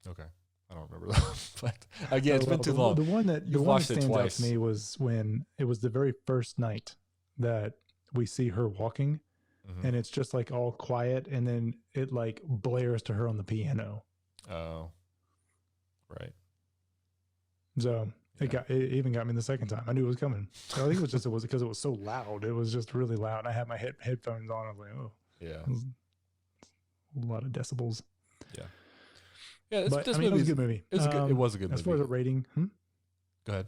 Okay. I don't remember that. But again, it's been too long. The one that stands out to me was when it was the very first night that we see her walking, and it's just like all quiet, and then it like blares to her on the piano. Oh. Right. So it even got me the second time. I knew it was coming. I think it was because it was so loud. It was just really loud. I had my headphones on. I was like, oh, yeah, a lot of decibels. Yeah, yeah. This movie was a good movie. It was a good movie. As far as a rating, go ahead.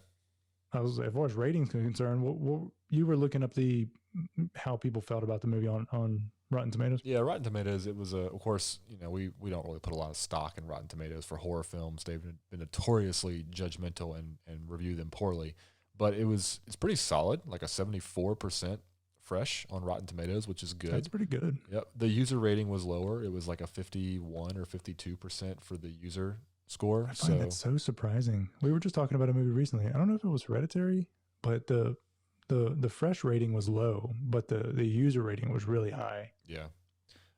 As far as ratings concerned, what you were looking up how people felt about the movie on Rotten Tomatoes. Yeah, Rotten Tomatoes. It was of course, we don't really put a lot of stock in Rotten Tomatoes for horror films. They've been notoriously judgmental and review them poorly. But it's pretty solid, like a 74% fresh on Rotten Tomatoes, which is good. That's pretty good. Yep. The user rating was lower. It was like a 51 or 52% for the user score. I find that so surprising. We were just talking about a movie recently. I don't know if it was Hereditary, but the fresh rating was low, but the user rating was really high. Yeah.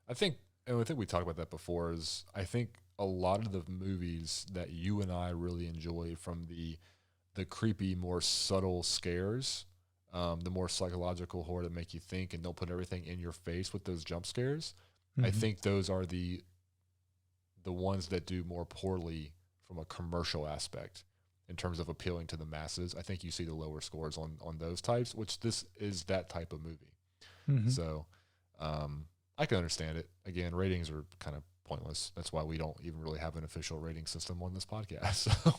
I think we talked about that before, is I think a lot of the movies that you and I really enjoy, from the creepy, more subtle scares, the more psychological horror that make you think and don't put everything in your face with those jump scares, I think those are the ones that do more poorly from a commercial aspect. In terms of appealing to the masses, I think you see the lower scores on those types, which this is that type of movie. So I can understand it. Again, ratings are kind of pointless. That's why we don't even really have an official rating system on this podcast. So,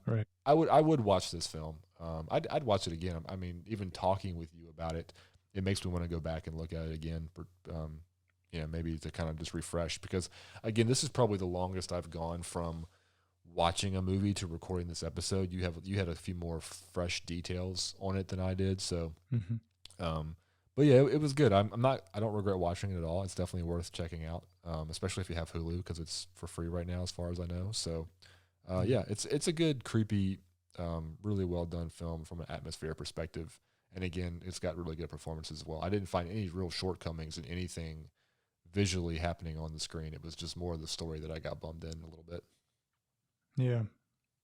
right. I would watch this film. I'd watch it again. I mean, even talking with you about it, it makes me want to go back and look at it again. Maybe to kind of just refresh, because again, this is probably the longest I've gone from watching a movie to recording this episode. You had a few more fresh details on it than I did. So, but yeah, it was good. I don't regret watching it at all. It's definitely worth checking out, especially if you have Hulu, because it's for free right now, as far as I know. So, yeah, it's a good, creepy, really well done film from an atmosphere perspective. And again, it's got really good performances as well. I didn't find any real shortcomings in anything visually happening on the screen. It was just more of the story that I got bummed in a little bit. Yeah.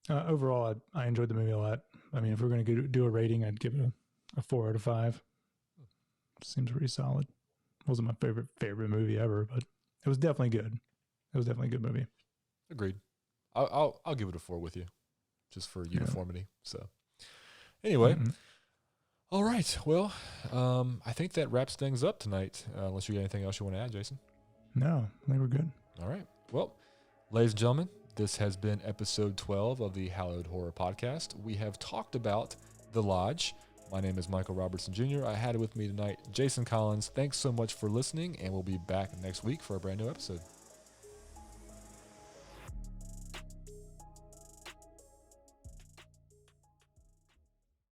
Overall, I enjoyed the movie a lot. I mean, if we're going to do a rating, I'd give it a 4 out of 5. Seems pretty solid. Wasn't my favorite movie ever, but it was definitely good. It was definitely a good movie. Agreed. I'll give it a 4 with you, just for uniformity. So anyway, all right. Well, I think that wraps things up tonight. Unless you got anything else you want to add, Jason? No, I think we're good. All right. Well, ladies and gentlemen, this has been episode 12 of the Hallowed Horror Podcast. We have talked about The Lodge. My name is Michael Robertson Jr. I had it with me tonight, Jason Collins. Thanks so much for listening, and we'll be back next week for a brand new episode.